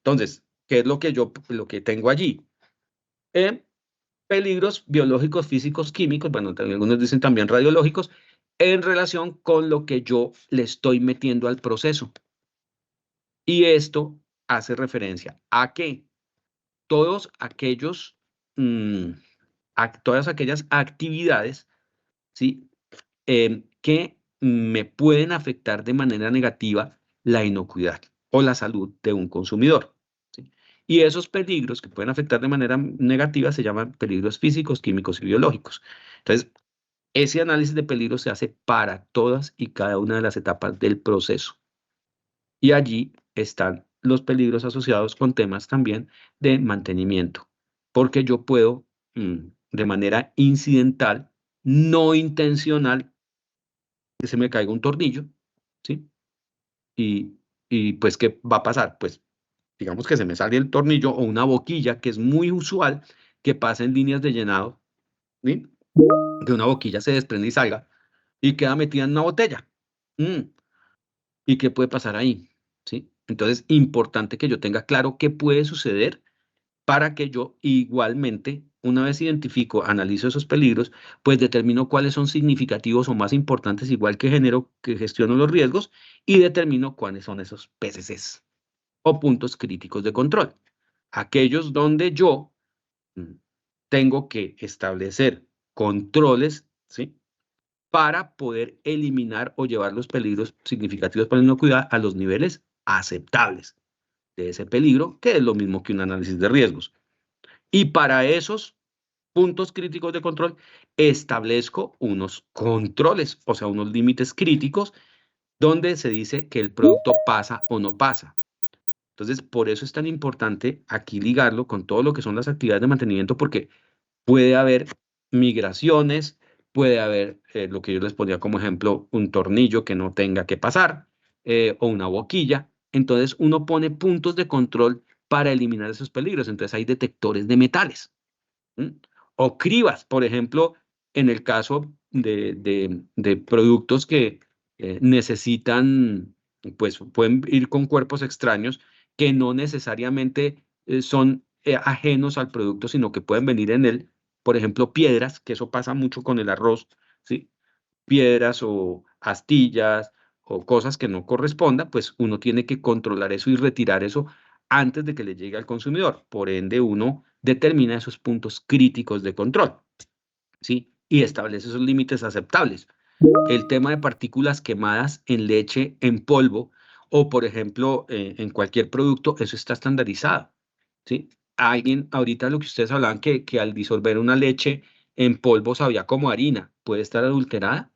Entonces, ¿qué es lo que tengo allí? Peligros biológicos, físicos, químicos, bueno, algunos dicen también radiológicos, en relación con lo que yo le estoy metiendo al proceso. Y esto hace referencia a que todos aquellos, todas aquellas actividades, ¿sí? Que me pueden afectar de manera negativa la inocuidad o la salud de un consumidor, ¿sí? Y esos peligros que pueden afectar de manera negativa se llaman peligros físicos, químicos y biológicos. Entonces, ese análisis de peligros se hace para todas y cada una de las etapas del proceso. Y allí están los peligros asociados con temas también de mantenimiento, porque yo puedo, de manera incidental, no intencional, que se me caiga un tornillo, ¿sí? Y, y pues, ¿qué va a pasar? Pues, digamos que se me sale el tornillo o una boquilla, que es muy usual que pase en líneas de llenado, ¿sí? Que una boquilla se desprende y salga y queda metida en una botella. Mm, ¿Y qué puede pasar ahí? ¿Sí? Entonces, importante que yo tenga claro qué puede suceder para que yo igualmente, una vez identifico, analizo esos peligros, pues determino cuáles son significativos o más importantes, igual que genero, que gestiono los riesgos, y determino cuáles son esos PCCs o puntos críticos de control. Aquellos donde yo mm, tengo que establecer controles, ¿sí? Para poder eliminar o llevar los peligros significativos para la inocuidad a los niveles aceptables de ese peligro, que es lo mismo que un análisis de riesgos. Y para esos puntos críticos de control, establezco unos controles, o sea, unos límites críticos donde se dice que el producto pasa o no pasa. Entonces, por eso es tan importante aquí ligarlo con todo lo que son las actividades de mantenimiento, porque puede haber migraciones, puede haber lo que yo les ponía como ejemplo, un tornillo que no tenga que pasar, o una boquilla. Entonces, uno pone puntos de control para eliminar esos peligros. Entonces, hay detectores de metales. ¿Mm? O cribas, por ejemplo, en el caso de productos que necesitan, pues pueden ir con cuerpos extraños que no necesariamente son ajenos al producto, sino que pueden venir en él, por ejemplo, piedras, que eso pasa mucho con el arroz, ¿sí? Piedras o astillas o cosas que no correspondan, pues uno tiene que controlar eso y retirar eso antes de que le llegue al consumidor. Por ende, uno determina esos puntos críticos de control, ¿sí? Y establece esos límites aceptables. El tema de partículas quemadas en leche en polvo o, por ejemplo, en cualquier producto, eso está estandarizado, ¿sí? Alguien, ahorita lo que ustedes hablaban, que al disolver una leche en polvo sabía como harina, ¿puede estar adulterada?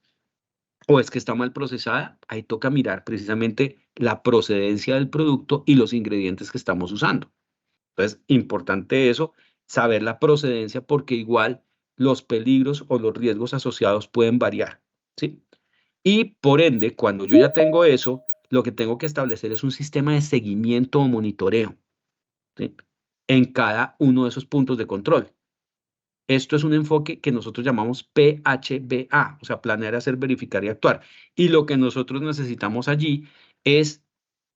¿O es que está mal procesada? Ahí toca mirar precisamente la procedencia del producto y los ingredientes que estamos usando. Entonces, importante eso, saber la procedencia porque igual los peligros o los riesgos asociados pueden variar, ¿sí? Y por ende, cuando yo ya tengo eso, lo que tengo que establecer es un sistema de seguimiento o monitoreo, ¿sí? En cada uno de esos puntos de control. Esto es un enfoque que nosotros llamamos PHBA, o sea, planear, hacer, verificar y actuar. Y lo que nosotros necesitamos allí es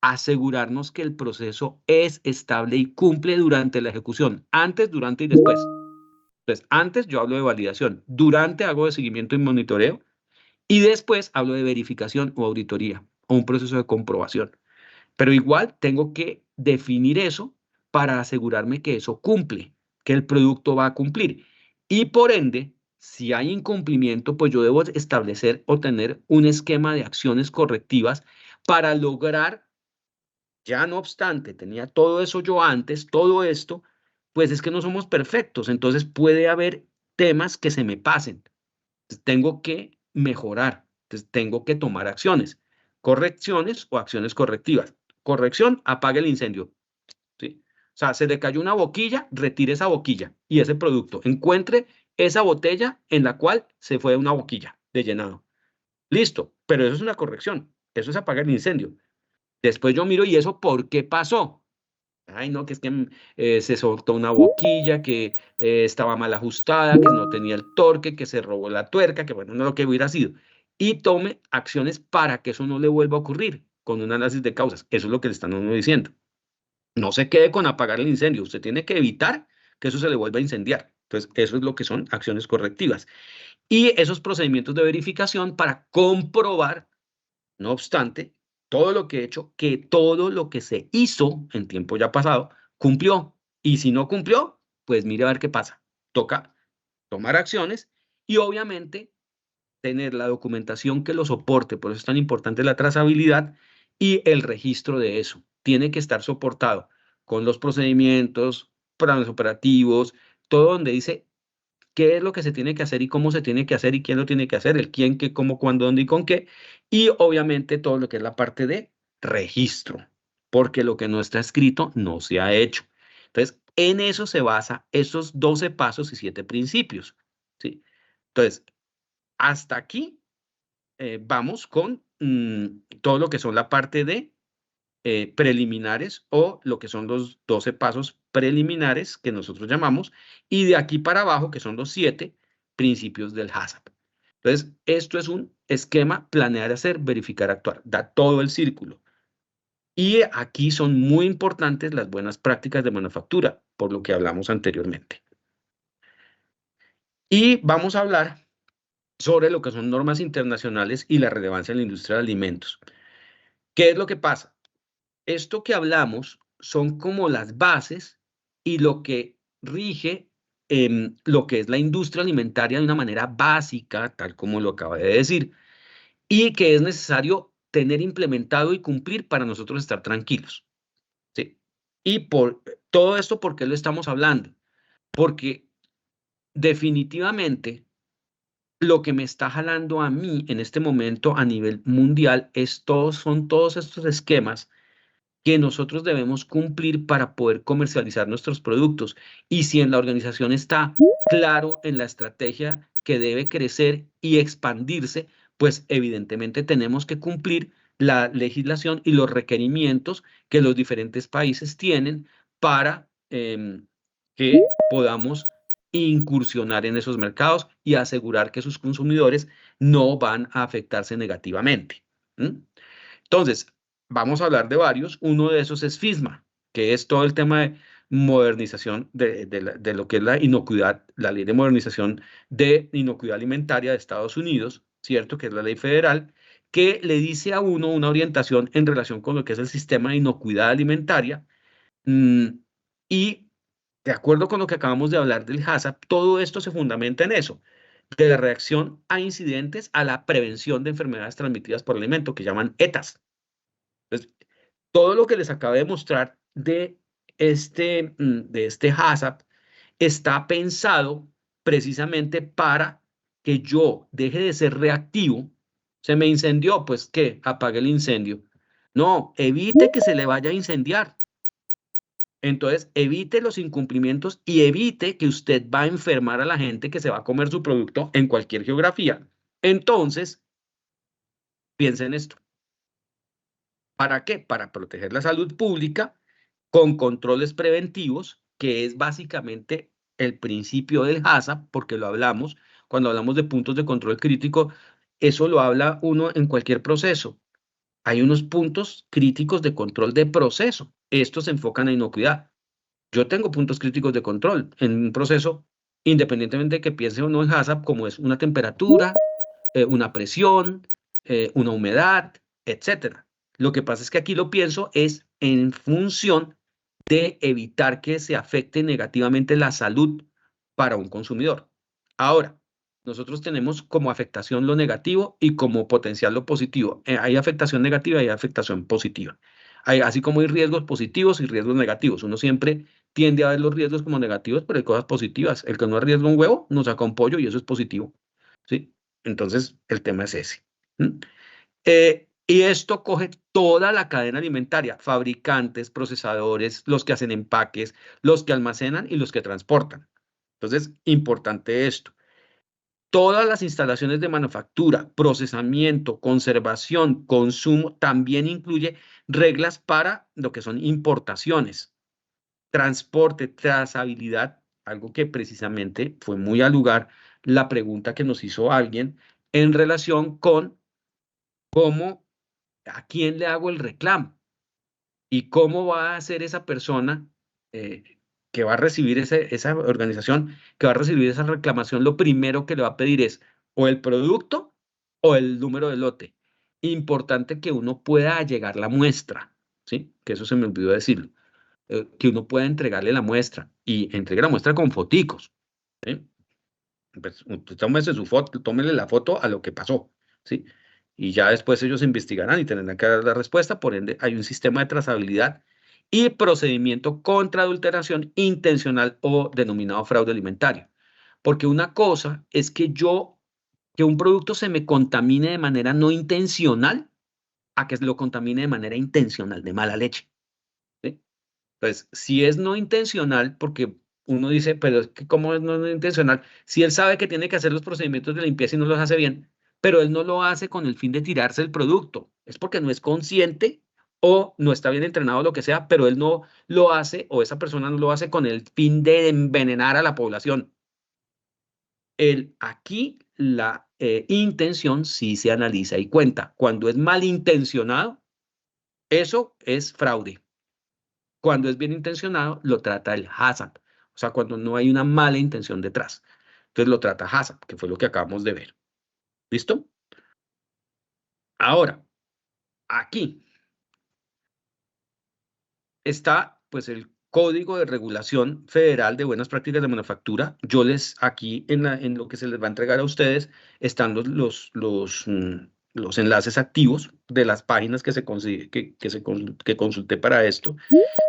asegurarnos que el proceso es estable y cumple durante la ejecución, antes, durante y después. Entonces, antes yo hablo de validación, durante hago de seguimiento y monitoreo, y después hablo de verificación o auditoría, o un proceso de comprobación. Pero igual tengo que definir eso para asegurarme que eso cumple, que el producto va a cumplir. Y por ende, si hay incumplimiento, pues yo debo establecer o tener un esquema de acciones correctivas para lograr, ya no obstante, tenía todo eso yo antes, todo esto, pues es que no somos perfectos, entonces puede haber temas que se me pasen. Entonces, tengo que mejorar, entonces tengo que tomar acciones, correcciones o acciones correctivas. Corrección, apague el incendio, ¿sí? O sea, se le cayó una boquilla, retire esa boquilla y ese producto. Encuentre esa botella en la cual se fue una boquilla de llenado. Listo, pero eso es una corrección, eso es apagar el incendio. Después yo miro, ¿y eso por qué pasó? Ay, no, que es que se soltó una boquilla, que estaba mal ajustada, que no tenía el torque, que se robó la tuerca, que bueno, no lo que hubiera sido. Y tome acciones para que eso no le vuelva a ocurrir con un análisis de causas. Eso es lo que le están a uno diciendo. No se quede con apagar el incendio. Usted tiene que evitar que eso se le vuelva a incendiar. Entonces, eso es lo que son acciones correctivas. Y esos procedimientos de verificación para comprobar, no obstante, todo lo que he hecho, que todo lo que se hizo en tiempo ya pasado cumplió. Y si no cumplió, pues mire a ver qué pasa. Toca tomar acciones y obviamente tener la documentación que lo soporte. Por eso es tan importante la trazabilidad y el registro de eso. Tiene que estar soportado con los procedimientos, planes operativos, todo donde dice qué es lo que se tiene que hacer y cómo se tiene que hacer y quién lo tiene que hacer, el quién, qué, cómo, cuándo, dónde y con qué. Y obviamente todo lo que es la parte de registro, porque lo que no está escrito no se ha hecho. Entonces, en eso se basa esos 12 pasos y 7 principios, ¿sí? Entonces, hasta aquí vamos con todo lo que son la parte de preliminares o lo que son los 12 pasos preliminares que nosotros llamamos, y de aquí para abajo, que son los 7 principios del HACCP. Entonces, esto es un esquema: planear, hacer, verificar, actuar. Da todo el círculo. Y aquí son muy importantes las buenas prácticas de manufactura, por lo que hablamos anteriormente. Y vamos a hablar sobre lo que son normas internacionales y la relevancia en la industria de alimentos. ¿Qué es lo que pasa? Esto que hablamos son como las bases y lo que rige lo que es la industria alimentaria de una manera básica, tal como lo acaba de decir, y que es necesario tener implementado y cumplir para nosotros estar tranquilos, ¿sí? Y por todo esto, ¿por qué lo estamos hablando? Porque definitivamente lo que me está jalando a mí en este momento a nivel mundial son todos estos esquemas que nosotros debemos cumplir para poder comercializar nuestros productos. Y si en la organización está claro en la estrategia que debe crecer y expandirse, pues evidentemente tenemos que cumplir la legislación y los requerimientos que los diferentes países tienen para que podamos incursionar en esos mercados y asegurar que sus consumidores no van a afectarse negativamente. Entonces, vamos a hablar de varios. Uno de esos es FISMA, que es todo el tema de modernización de lo que es la inocuidad, la ley de modernización de inocuidad alimentaria de Estados Unidos, ¿cierto? Que es la ley federal, que le dice a uno una orientación en relación con lo que es el sistema de inocuidad alimentaria, Y de acuerdo con lo que acabamos de hablar del HACCP, todo esto se fundamenta en eso, de la reacción a incidentes a la prevención de enfermedades transmitidas por alimento, que llaman ETAs. Entonces, todo lo que les acabo de mostrar de este HACCP está pensado precisamente para que yo deje de ser reactivo. Se me incendió, pues, ¿qué? Apague el incendio. No, evite que se le vaya a incendiar. Entonces, evite los incumplimientos y evite que usted va a enfermar a la gente que se va a comer su producto en cualquier geografía. Entonces, piensen en esto. ¿Para qué? Para proteger la salud pública con controles preventivos, que es básicamente el principio del HACCP, porque lo hablamos cuando hablamos de puntos de control crítico, eso lo habla uno en cualquier proceso. Hay unos puntos críticos de control de proceso. Estos se enfocan en inocuidad. Yo tengo puntos críticos de control en un proceso, independientemente de que piense o no en HACCP, como es una temperatura, una presión, una humedad, etcétera. Lo que pasa es que aquí lo pienso es en función de evitar que se afecte negativamente la salud para un consumidor. Ahora, nosotros tenemos como afectación lo negativo y como potencial lo positivo. Hay afectación negativa y hay afectación positiva. Así como hay riesgos positivos y riesgos negativos. Uno siempre tiende a ver los riesgos como negativos, pero hay cosas positivas. El que no arriesga un huevo no saca un pollo y eso es positivo. ¿Sí? Entonces, el tema es ese. Y esto coge toda la cadena alimentaria, fabricantes, procesadores, los que hacen empaques, los que almacenan y los que transportan. Entonces, importante esto. Todas las instalaciones de manufactura, procesamiento, conservación, consumo, también incluye reglas para lo que son importaciones, transporte, trazabilidad, algo que precisamente fue muy al lugar la pregunta que nos hizo alguien en relación con cómo, a quién le hago el reclamo y cómo va a ser esa persona eh, que va a recibir esa organización, que va a recibir esa reclamación, lo primero que le va a pedir es o el producto o el número de lote. Importante que uno pueda allegar la muestra, ¿sí? Que eso se me olvidó decirlo. Que uno pueda entregarle la muestra y entregue la muestra con foticos, ¿sí? Pues, tómese su foto, tómele la foto a lo que pasó, ¿sí? Y ya después ellos investigarán y tendrán que dar la respuesta. Por ende, hay un sistema de trazabilidad y procedimiento contra adulteración intencional o denominado fraude alimentario. Porque una cosa es que un producto se me contamine de manera no intencional a que lo contamine de manera intencional, de mala leche, ¿sí? Entonces, si es no intencional, porque uno dice, pero es que ¿cómo es no intencional? Si él sabe que tiene que hacer los procedimientos de limpieza y no los hace bien, pero él no lo hace con el fin de tirarse el producto, es porque no es consciente o no está bien entrenado o lo que sea, pero él no lo hace o esa persona no lo hace con el fin de envenenar a la población. Aquí la intención sí se analiza y cuenta. Cuando es malintencionado, eso es fraude. Cuando es bien intencionado, lo trata el HACCP. O sea, cuando no hay una mala intención detrás. Entonces lo trata HACCP, que fue lo que acabamos de ver. ¿Listo? Ahora, aquí está pues el Código de Regulación Federal de Buenas Prácticas de Manufactura. Yo aquí en lo que se les va a entregar a ustedes están los enlaces activos de las páginas que que consulté para esto,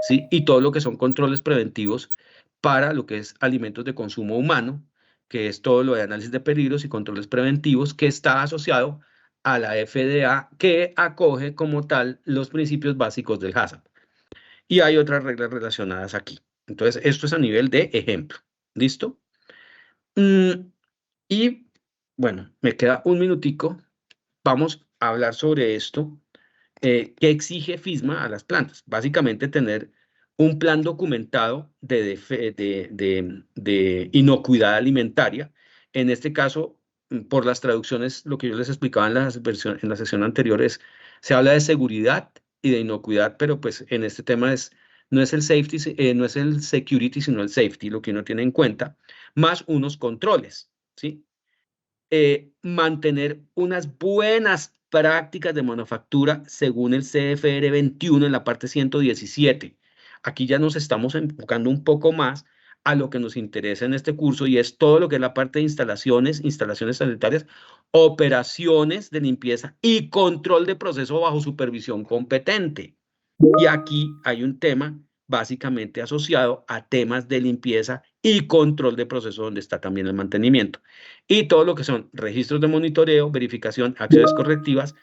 ¿sí? Y todo lo que son controles preventivos para lo que es alimentos de consumo humano, que es todo lo de análisis de peligros y controles preventivos, que está asociado a la FDA, que acoge como tal los principios básicos del HACCP. Y hay otras reglas relacionadas aquí. Entonces, esto es a nivel de ejemplo. ¿Listo? Y bueno, me queda un minutico. Vamos a hablar sobre esto. ¿Qué exige FISMA a las plantas? Básicamente tener un plan documentado de inocuidad alimentaria. En este caso, por las traducciones, lo que yo les explicaba en en la sesión anterior se habla de seguridad y de inocuidad, pero pues en este tema no es el safety, no es el security, sino el safety, lo que uno tiene en cuenta, más unos controles, ¿sí? Mantener unas buenas prácticas de manufactura según el CFR 21 en la parte 117. Aquí ya nos estamos enfocando un poco más a lo que nos interesa en este curso y es todo lo que es la parte de instalaciones sanitarias, operaciones de limpieza y control de proceso bajo supervisión competente. Y aquí hay un tema básicamente asociado a temas de limpieza y control de proceso donde está también el mantenimiento. Y todo lo que son registros de monitoreo, verificación, acciones correctivas,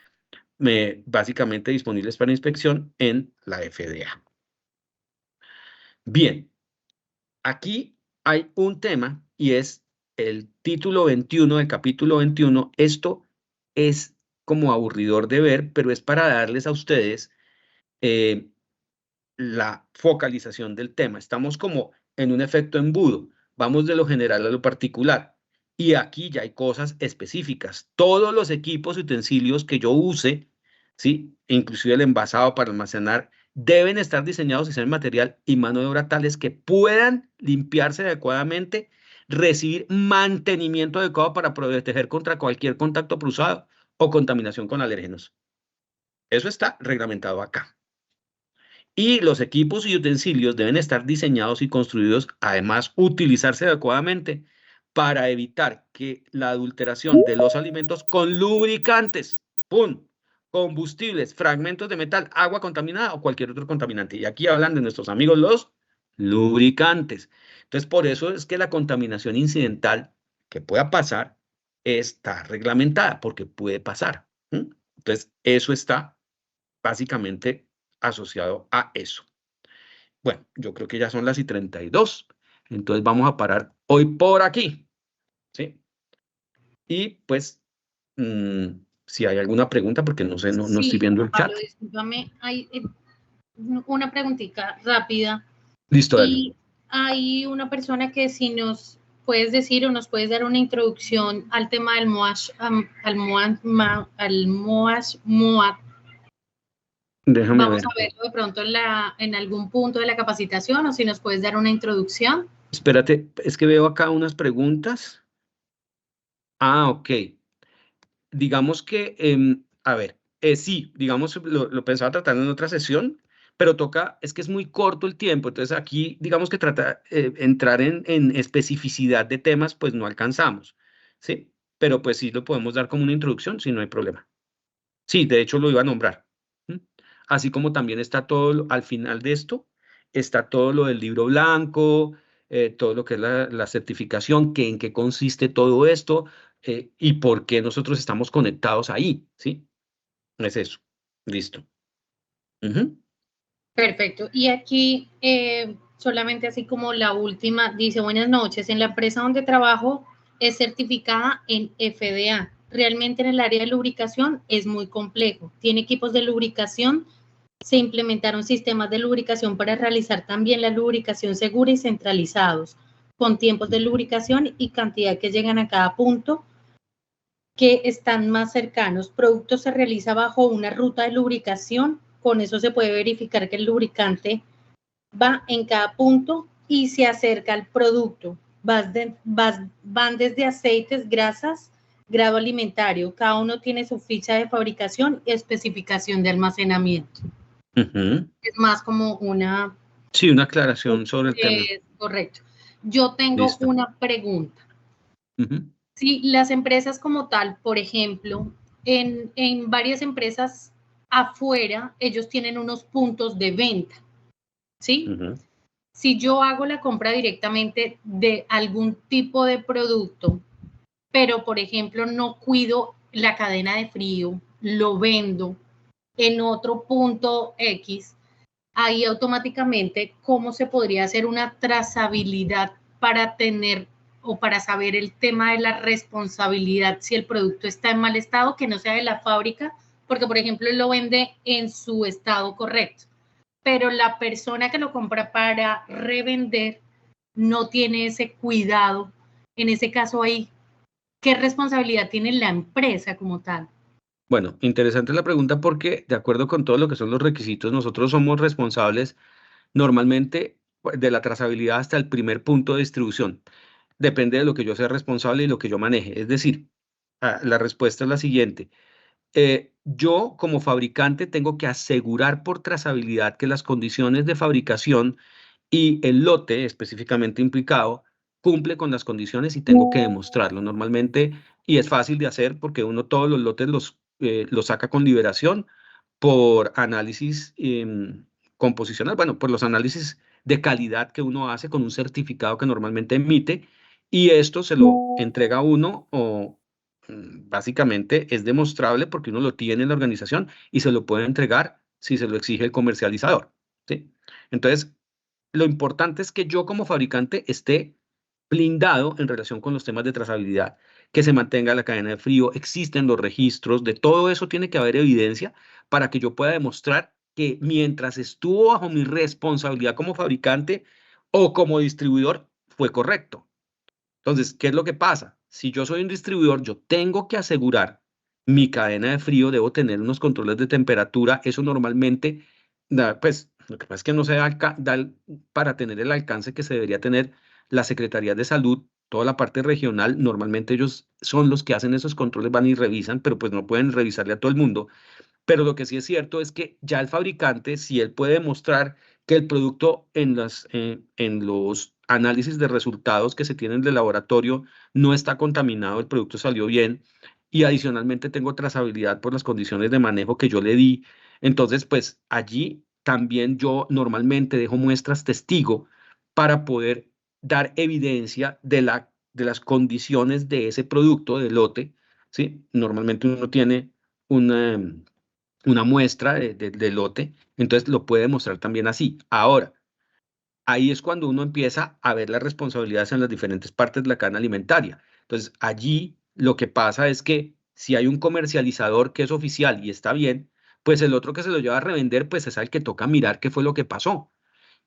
básicamente disponibles para inspección en la FDA. Bien, aquí hay un tema y es el título 21 del capítulo 21. Esto es como aburridor de ver, pero es para darles a ustedes la focalización del tema. Estamos como en un efecto embudo. Vamos de lo general a lo particular. Y aquí ya hay cosas específicas. Todos los equipos y utensilios que yo use, ¿sí? Inclusive el envasado para almacenar, deben estar diseñados y ser material y mano de obra tales que puedan limpiarse adecuadamente, recibir mantenimiento adecuado para proteger contra cualquier contacto cruzado o contaminación con alérgenos. Eso está reglamentado acá. Y los equipos y utensilios deben estar diseñados y construidos, además, utilizarse adecuadamente para evitar que la adulteración de los alimentos con lubricantes, ¡pum!, combustibles, fragmentos de metal, agua contaminada o cualquier otro contaminante. Y aquí hablan de nuestros amigos los lubricantes. Entonces, por eso es que la contaminación incidental que pueda pasar está reglamentada, porque puede pasar. Entonces, eso está básicamente asociado a eso. Bueno, yo creo que ya son las y 32. Entonces vamos a parar hoy por aquí. ¿Sí? Y pues, si hay alguna pregunta, porque no sé, no estoy viendo el Pablo, chat. discúlpame, hay una preguntita rápida. Listo, dale. Y hay una persona que si nos puedes decir o nos puedes dar una introducción al tema del MOASH, MOASH. Déjame Vamos ver. a verlo de pronto en algún punto de la capacitación o si nos puedes dar una introducción. Espérate, es que veo acá unas preguntas. Ah, ok. Digamos que, a ver, sí, digamos, lo pensaba tratar en otra sesión, pero toca, es que es muy corto el tiempo, entonces aquí, digamos que entrar en especificidad de temas, pues no alcanzamos, ¿sí? Pero pues sí lo podemos dar como una introducción, si no hay problema. Sí, de hecho lo iba a nombrar. ¿M? Así como también está todo, al final de esto, está todo lo del libro blanco, todo lo que es la certificación, en qué consiste todo esto, y por qué nosotros estamos conectados ahí, ¿sí? Es eso. Listo. Ujú. Perfecto. Y aquí solamente así como la última, dice, buenas noches, en la empresa donde trabajo es certificada en FDA. Realmente en el área de lubricación es muy complejo. Tiene equipos de lubricación, se implementaron sistemas de lubricación para realizar también la lubricación segura y centralizados, con tiempos de lubricación y cantidad que llegan a cada punto que están más cercanos. Producto se realiza bajo una ruta de lubricación. Con eso se puede verificar que el lubricante va en cada punto y se acerca al producto. Van desde aceites, grasas, grado alimentario. Cada uno tiene su ficha de fabricación y especificación de almacenamiento. Ujú. Es más como una... Sí, una aclaración sobre el tema. correcto. Yo tengo Listo. una pregunta. Ujú. Sí, las empresas como tal, por ejemplo, en varias empresas afuera, ellos tienen unos puntos de venta, ¿sí? Ujú. Si yo hago la compra directamente de algún tipo de producto, pero por ejemplo no cuido la cadena de frío, lo vendo en otro punto X, ahí automáticamente, ¿cómo se podría hacer una trazabilidad para tener o para saber el tema de la responsabilidad si el producto está en mal estado, que no sea de la fábrica? Porque, por ejemplo, él lo vende en su estado correcto, pero la persona que lo compra para revender no tiene ese cuidado. En ese caso ahí, ¿qué responsabilidad tiene la empresa como tal? Bueno, interesante la pregunta porque de acuerdo con todo lo que son los requisitos, nosotros somos responsables normalmente pues, de la trazabilidad hasta el primer punto de distribución. Depende de lo que yo sea responsable y lo que yo maneje. Es decir, la respuesta es la siguiente. yo como fabricante tengo que asegurar por trazabilidad que las condiciones de fabricación y el lote específicamente implicado cumple con las condiciones y tengo que demostrarlo normalmente, y es fácil de hacer porque uno todos los lotes los saca con liberación por análisis composicional, bueno, por los análisis de calidad que uno hace con un certificado que normalmente emite, y esto se lo entrega a uno o básicamente es demostrable porque uno lo tiene en la organización y se lo puede entregar si se lo exige el comercializador, ¿sí? Entonces, lo importante es que yo como fabricante esté blindado en relación con los temas de trazabilidad, que se mantenga la cadena de frío, existen los registros, de todo eso tiene que haber evidencia para que yo pueda demostrar que mientras estuvo bajo mi responsabilidad como fabricante o como distribuidor, fue correcto. Entonces, ¿qué es lo que pasa? Si yo soy un distribuidor, yo tengo que asegurar mi cadena de frío, debo tener unos controles de temperatura, eso normalmente, pues, lo que pasa es que no se da para tener el alcance que se debería tener la Secretaría de Salud, toda la parte regional, normalmente ellos son los que hacen esos controles, van y revisan, pero pues no pueden revisarle a todo el mundo. Pero lo que sí es cierto es que ya el fabricante, si él puede demostrar que el producto en los análisis de resultados que se tienen del laboratorio no está contaminado, el producto salió bien y adicionalmente tengo trazabilidad por las condiciones de manejo que yo le di, entonces pues allí también yo normalmente dejo muestras testigo para poder dar evidencia de las condiciones de ese producto, de lote, ¿sí? Normalmente uno tiene una muestra de lote, entonces lo puede mostrar también así. Ahora, ahí es cuando uno empieza a ver las responsabilidades en las diferentes partes de la cadena alimentaria. Entonces, allí lo que pasa es que si hay un comercializador que es oficial y está bien, pues el otro que se lo lleva a revender, pues es al que toca mirar qué fue lo que pasó.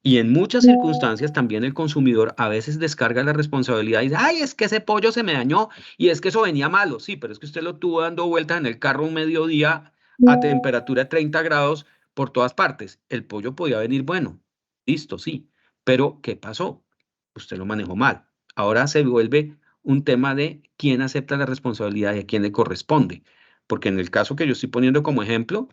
Y en muchas circunstancias también el consumidor a veces descarga la responsabilidad y dice, ay, es que ese pollo se me dañó y es que eso venía malo. Sí, pero es que usted lo tuvo dando vueltas en el carro un mediodía a temperatura de 30 grados por todas partes. El pollo podía venir bueno, listo, sí, pero ¿qué pasó? Usted lo manejó mal. Ahora se vuelve un tema de quién acepta la responsabilidad y a quién le corresponde. Porque en el caso que yo estoy poniendo como ejemplo,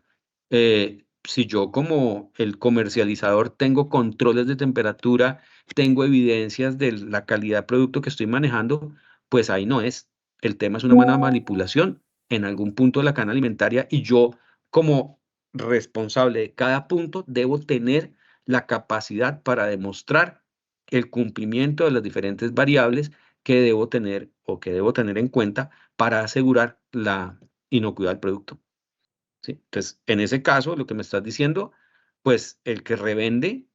si yo como el comercializador tengo controles de temperatura, tengo evidencias de la calidad de producto que estoy manejando, pues ahí no es. El tema es una mala manipulación en algún punto de la cadena alimentaria y yo como responsable de cada punto debo tener la capacidad para demostrar el cumplimiento de las diferentes variables que debo tener o que debo tener en cuenta para asegurar la inocuidad del producto. ¿Sí? Entonces, en ese caso, lo que me estás diciendo, pues el que revende,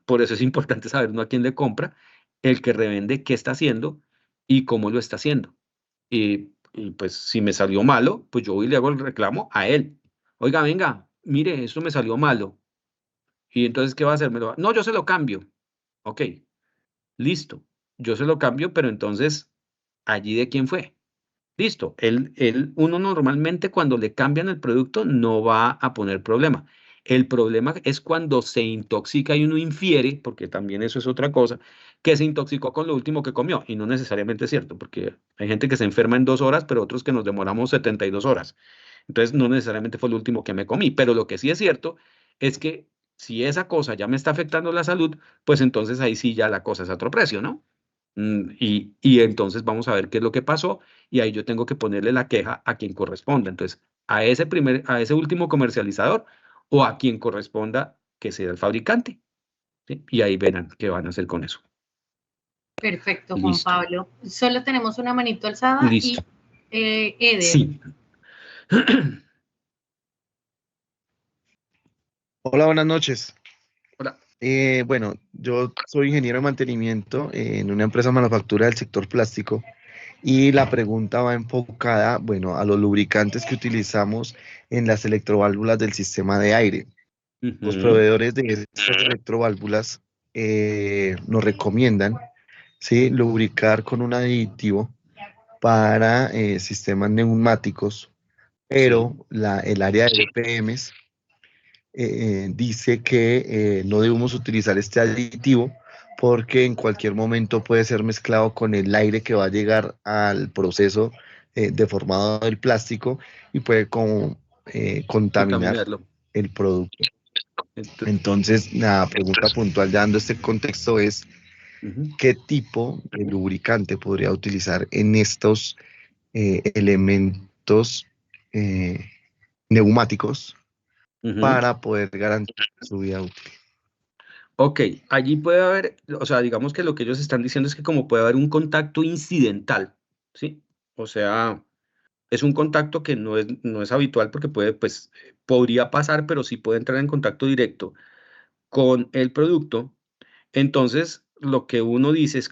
por eso es importante saber uno a quién le compra, el que revende qué está haciendo y cómo lo está haciendo. Y pues si me salió malo, pues yo voy y le hago el reclamo a él. Oiga, venga, mire, esto me salió malo. Y entonces, ¿qué va a hacer? No, yo se lo cambio. Ok, listo. Yo se lo cambio, pero entonces, ¿allí de quién fue? Listo, uno normalmente cuando le cambian el producto no va a poner problema. El problema es cuando se intoxica y uno infiere, porque también eso es otra cosa, que se intoxicó con lo último que comió. Y no necesariamente es cierto, porque hay gente que se enferma en 2 horas, pero otros que nos demoramos 72 horas. Entonces, no necesariamente fue lo último que me comí. Pero lo que sí es cierto es que si esa cosa ya me está afectando la salud, pues entonces ahí sí ya la cosa es a otro precio, ¿no? Y entonces vamos a ver qué es lo que pasó y ahí yo tengo que ponerle la queja a quien corresponda. Entonces, a ese último comercializador o a quien corresponda que sea el fabricante, ¿sí? Y ahí verán qué van a hacer con eso. Perfecto, Juan Listo, Pablo. Solo tenemos una manito alzada y listo. Eder. Sí. Hola, buenas noches. Hola. Bueno, yo soy ingeniero de mantenimiento en una empresa manufactura del sector plástico y la pregunta va enfocada, bueno, a los lubricantes que utilizamos en las electroválvulas del sistema de aire. Los Ujú. proveedores de estas electroválvulas nos recomiendan, ¿sí?, lubricar con un aditivo para sistemas neumáticos, Sí. pero el área de BPMs dice que no debemos utilizar este aditivo porque en cualquier momento puede ser mezclado con el aire que va a llegar al proceso deformado el plástico y puede contaminar Contaminarlo. el producto. Ento- Entonces, la pregunta puntual, ya dando este contexto, es Ujú, ¿qué tipo de lubricante podría utilizar en estos elementos neumáticos ujú. para poder garantizar su vida útil? Ok, allí puede haber, o sea, digamos que lo que ellos están diciendo es que como puede haber un contacto incidental, ¿sí? O sea, es un contacto que no es habitual porque pues, podría pasar, pero sí puede entrar en contacto directo con el producto. Entonces, lo que uno dice es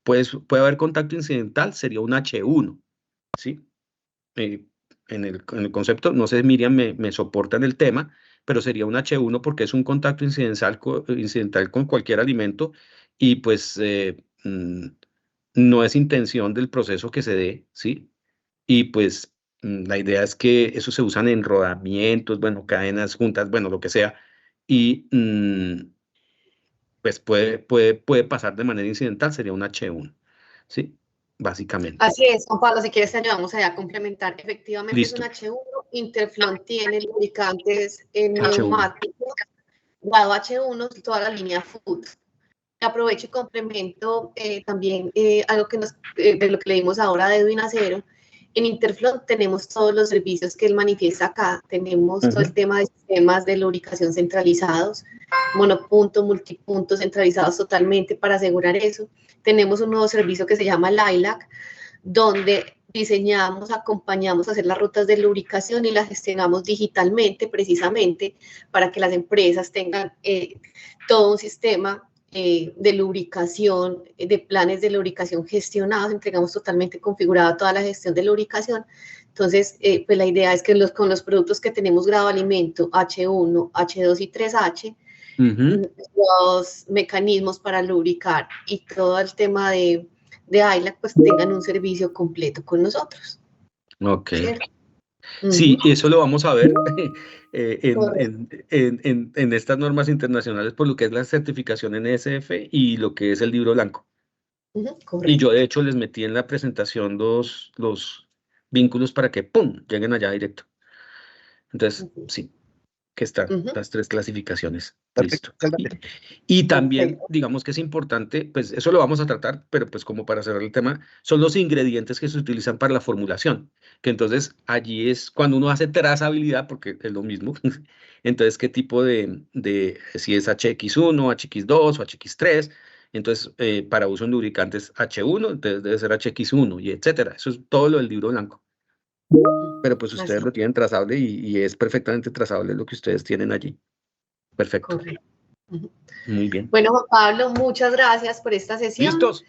pues, puede haber contacto incidental, sería un H1, ¿sí? Eh, en el concepto, no sé, Miriam me soporta en el tema, pero sería un H1 porque es un contacto incidental con cualquier alimento y pues no es intención del proceso que se dé, ¿sí? Y pues la idea es que eso se usan en rodamientos, bueno, cadenas juntas, bueno, lo que sea, y pues puede pasar de manera incidental, sería un H1, ¿sí? Básicamente. Así es, Juan Pablo, si quieres te ayudamos allá a complementar. Efectivamente es un Listo. H1, Interflon tiene lubricantes H1. neumáticos, grado H1, toda la línea Food. Aprovecho y complemento también algo de lo que leímos ahora de Edwin Acero. En Interflon tenemos todos los servicios que él manifiesta acá. Tenemos todo el tema de sistemas de lubricación centralizados, monopunto, multipunto, centralizados totalmente para asegurar eso. Tenemos un nuevo servicio que se llama LILAC, donde diseñamos, acompañamos a hacer las rutas de lubricación y las gestionamos digitalmente, precisamente, para que las empresas tengan todo un sistema de lubricación, de planes de lubricación gestionados, entregamos totalmente configurada toda la gestión de lubricación. Entonces, pues la idea es que con los productos que tenemos grado alimento, H1, H2 y 3H, los mecanismos para lubricar y todo el tema de ILAC, pues tengan un servicio completo con nosotros. Ok. ¿Cierto? Sí, y eso lo vamos a ver Correcto. en estas normas internacionales por lo que es la certificación NSF y lo que es el libro blanco. Y yo, Correcto. de hecho, les metí en la presentación los vínculos para que, ¡pum!, lleguen allá directo. Entonces, sí, que están las 3 clasificaciones. Perfecto. Listo. Y también, Perfecto. digamos que es importante, pues eso lo vamos a tratar, pero pues como para cerrar el tema, son los ingredientes que se utilizan para la formulación, que entonces allí es cuando uno hace trazabilidad, porque es lo mismo, entonces qué tipo si es HX1, HX2 o HX3, entonces para uso en lubricantes H1, entonces debe ser HX1 y etcétera, eso es todo lo del libro blanco, pero pues Así, ustedes lo tienen trazable y es perfectamente trazable lo que ustedes tienen allí. Perfecto, correcto. muy bien. Bueno, Juan Pablo, muchas gracias por esta sesión. ¿Listos?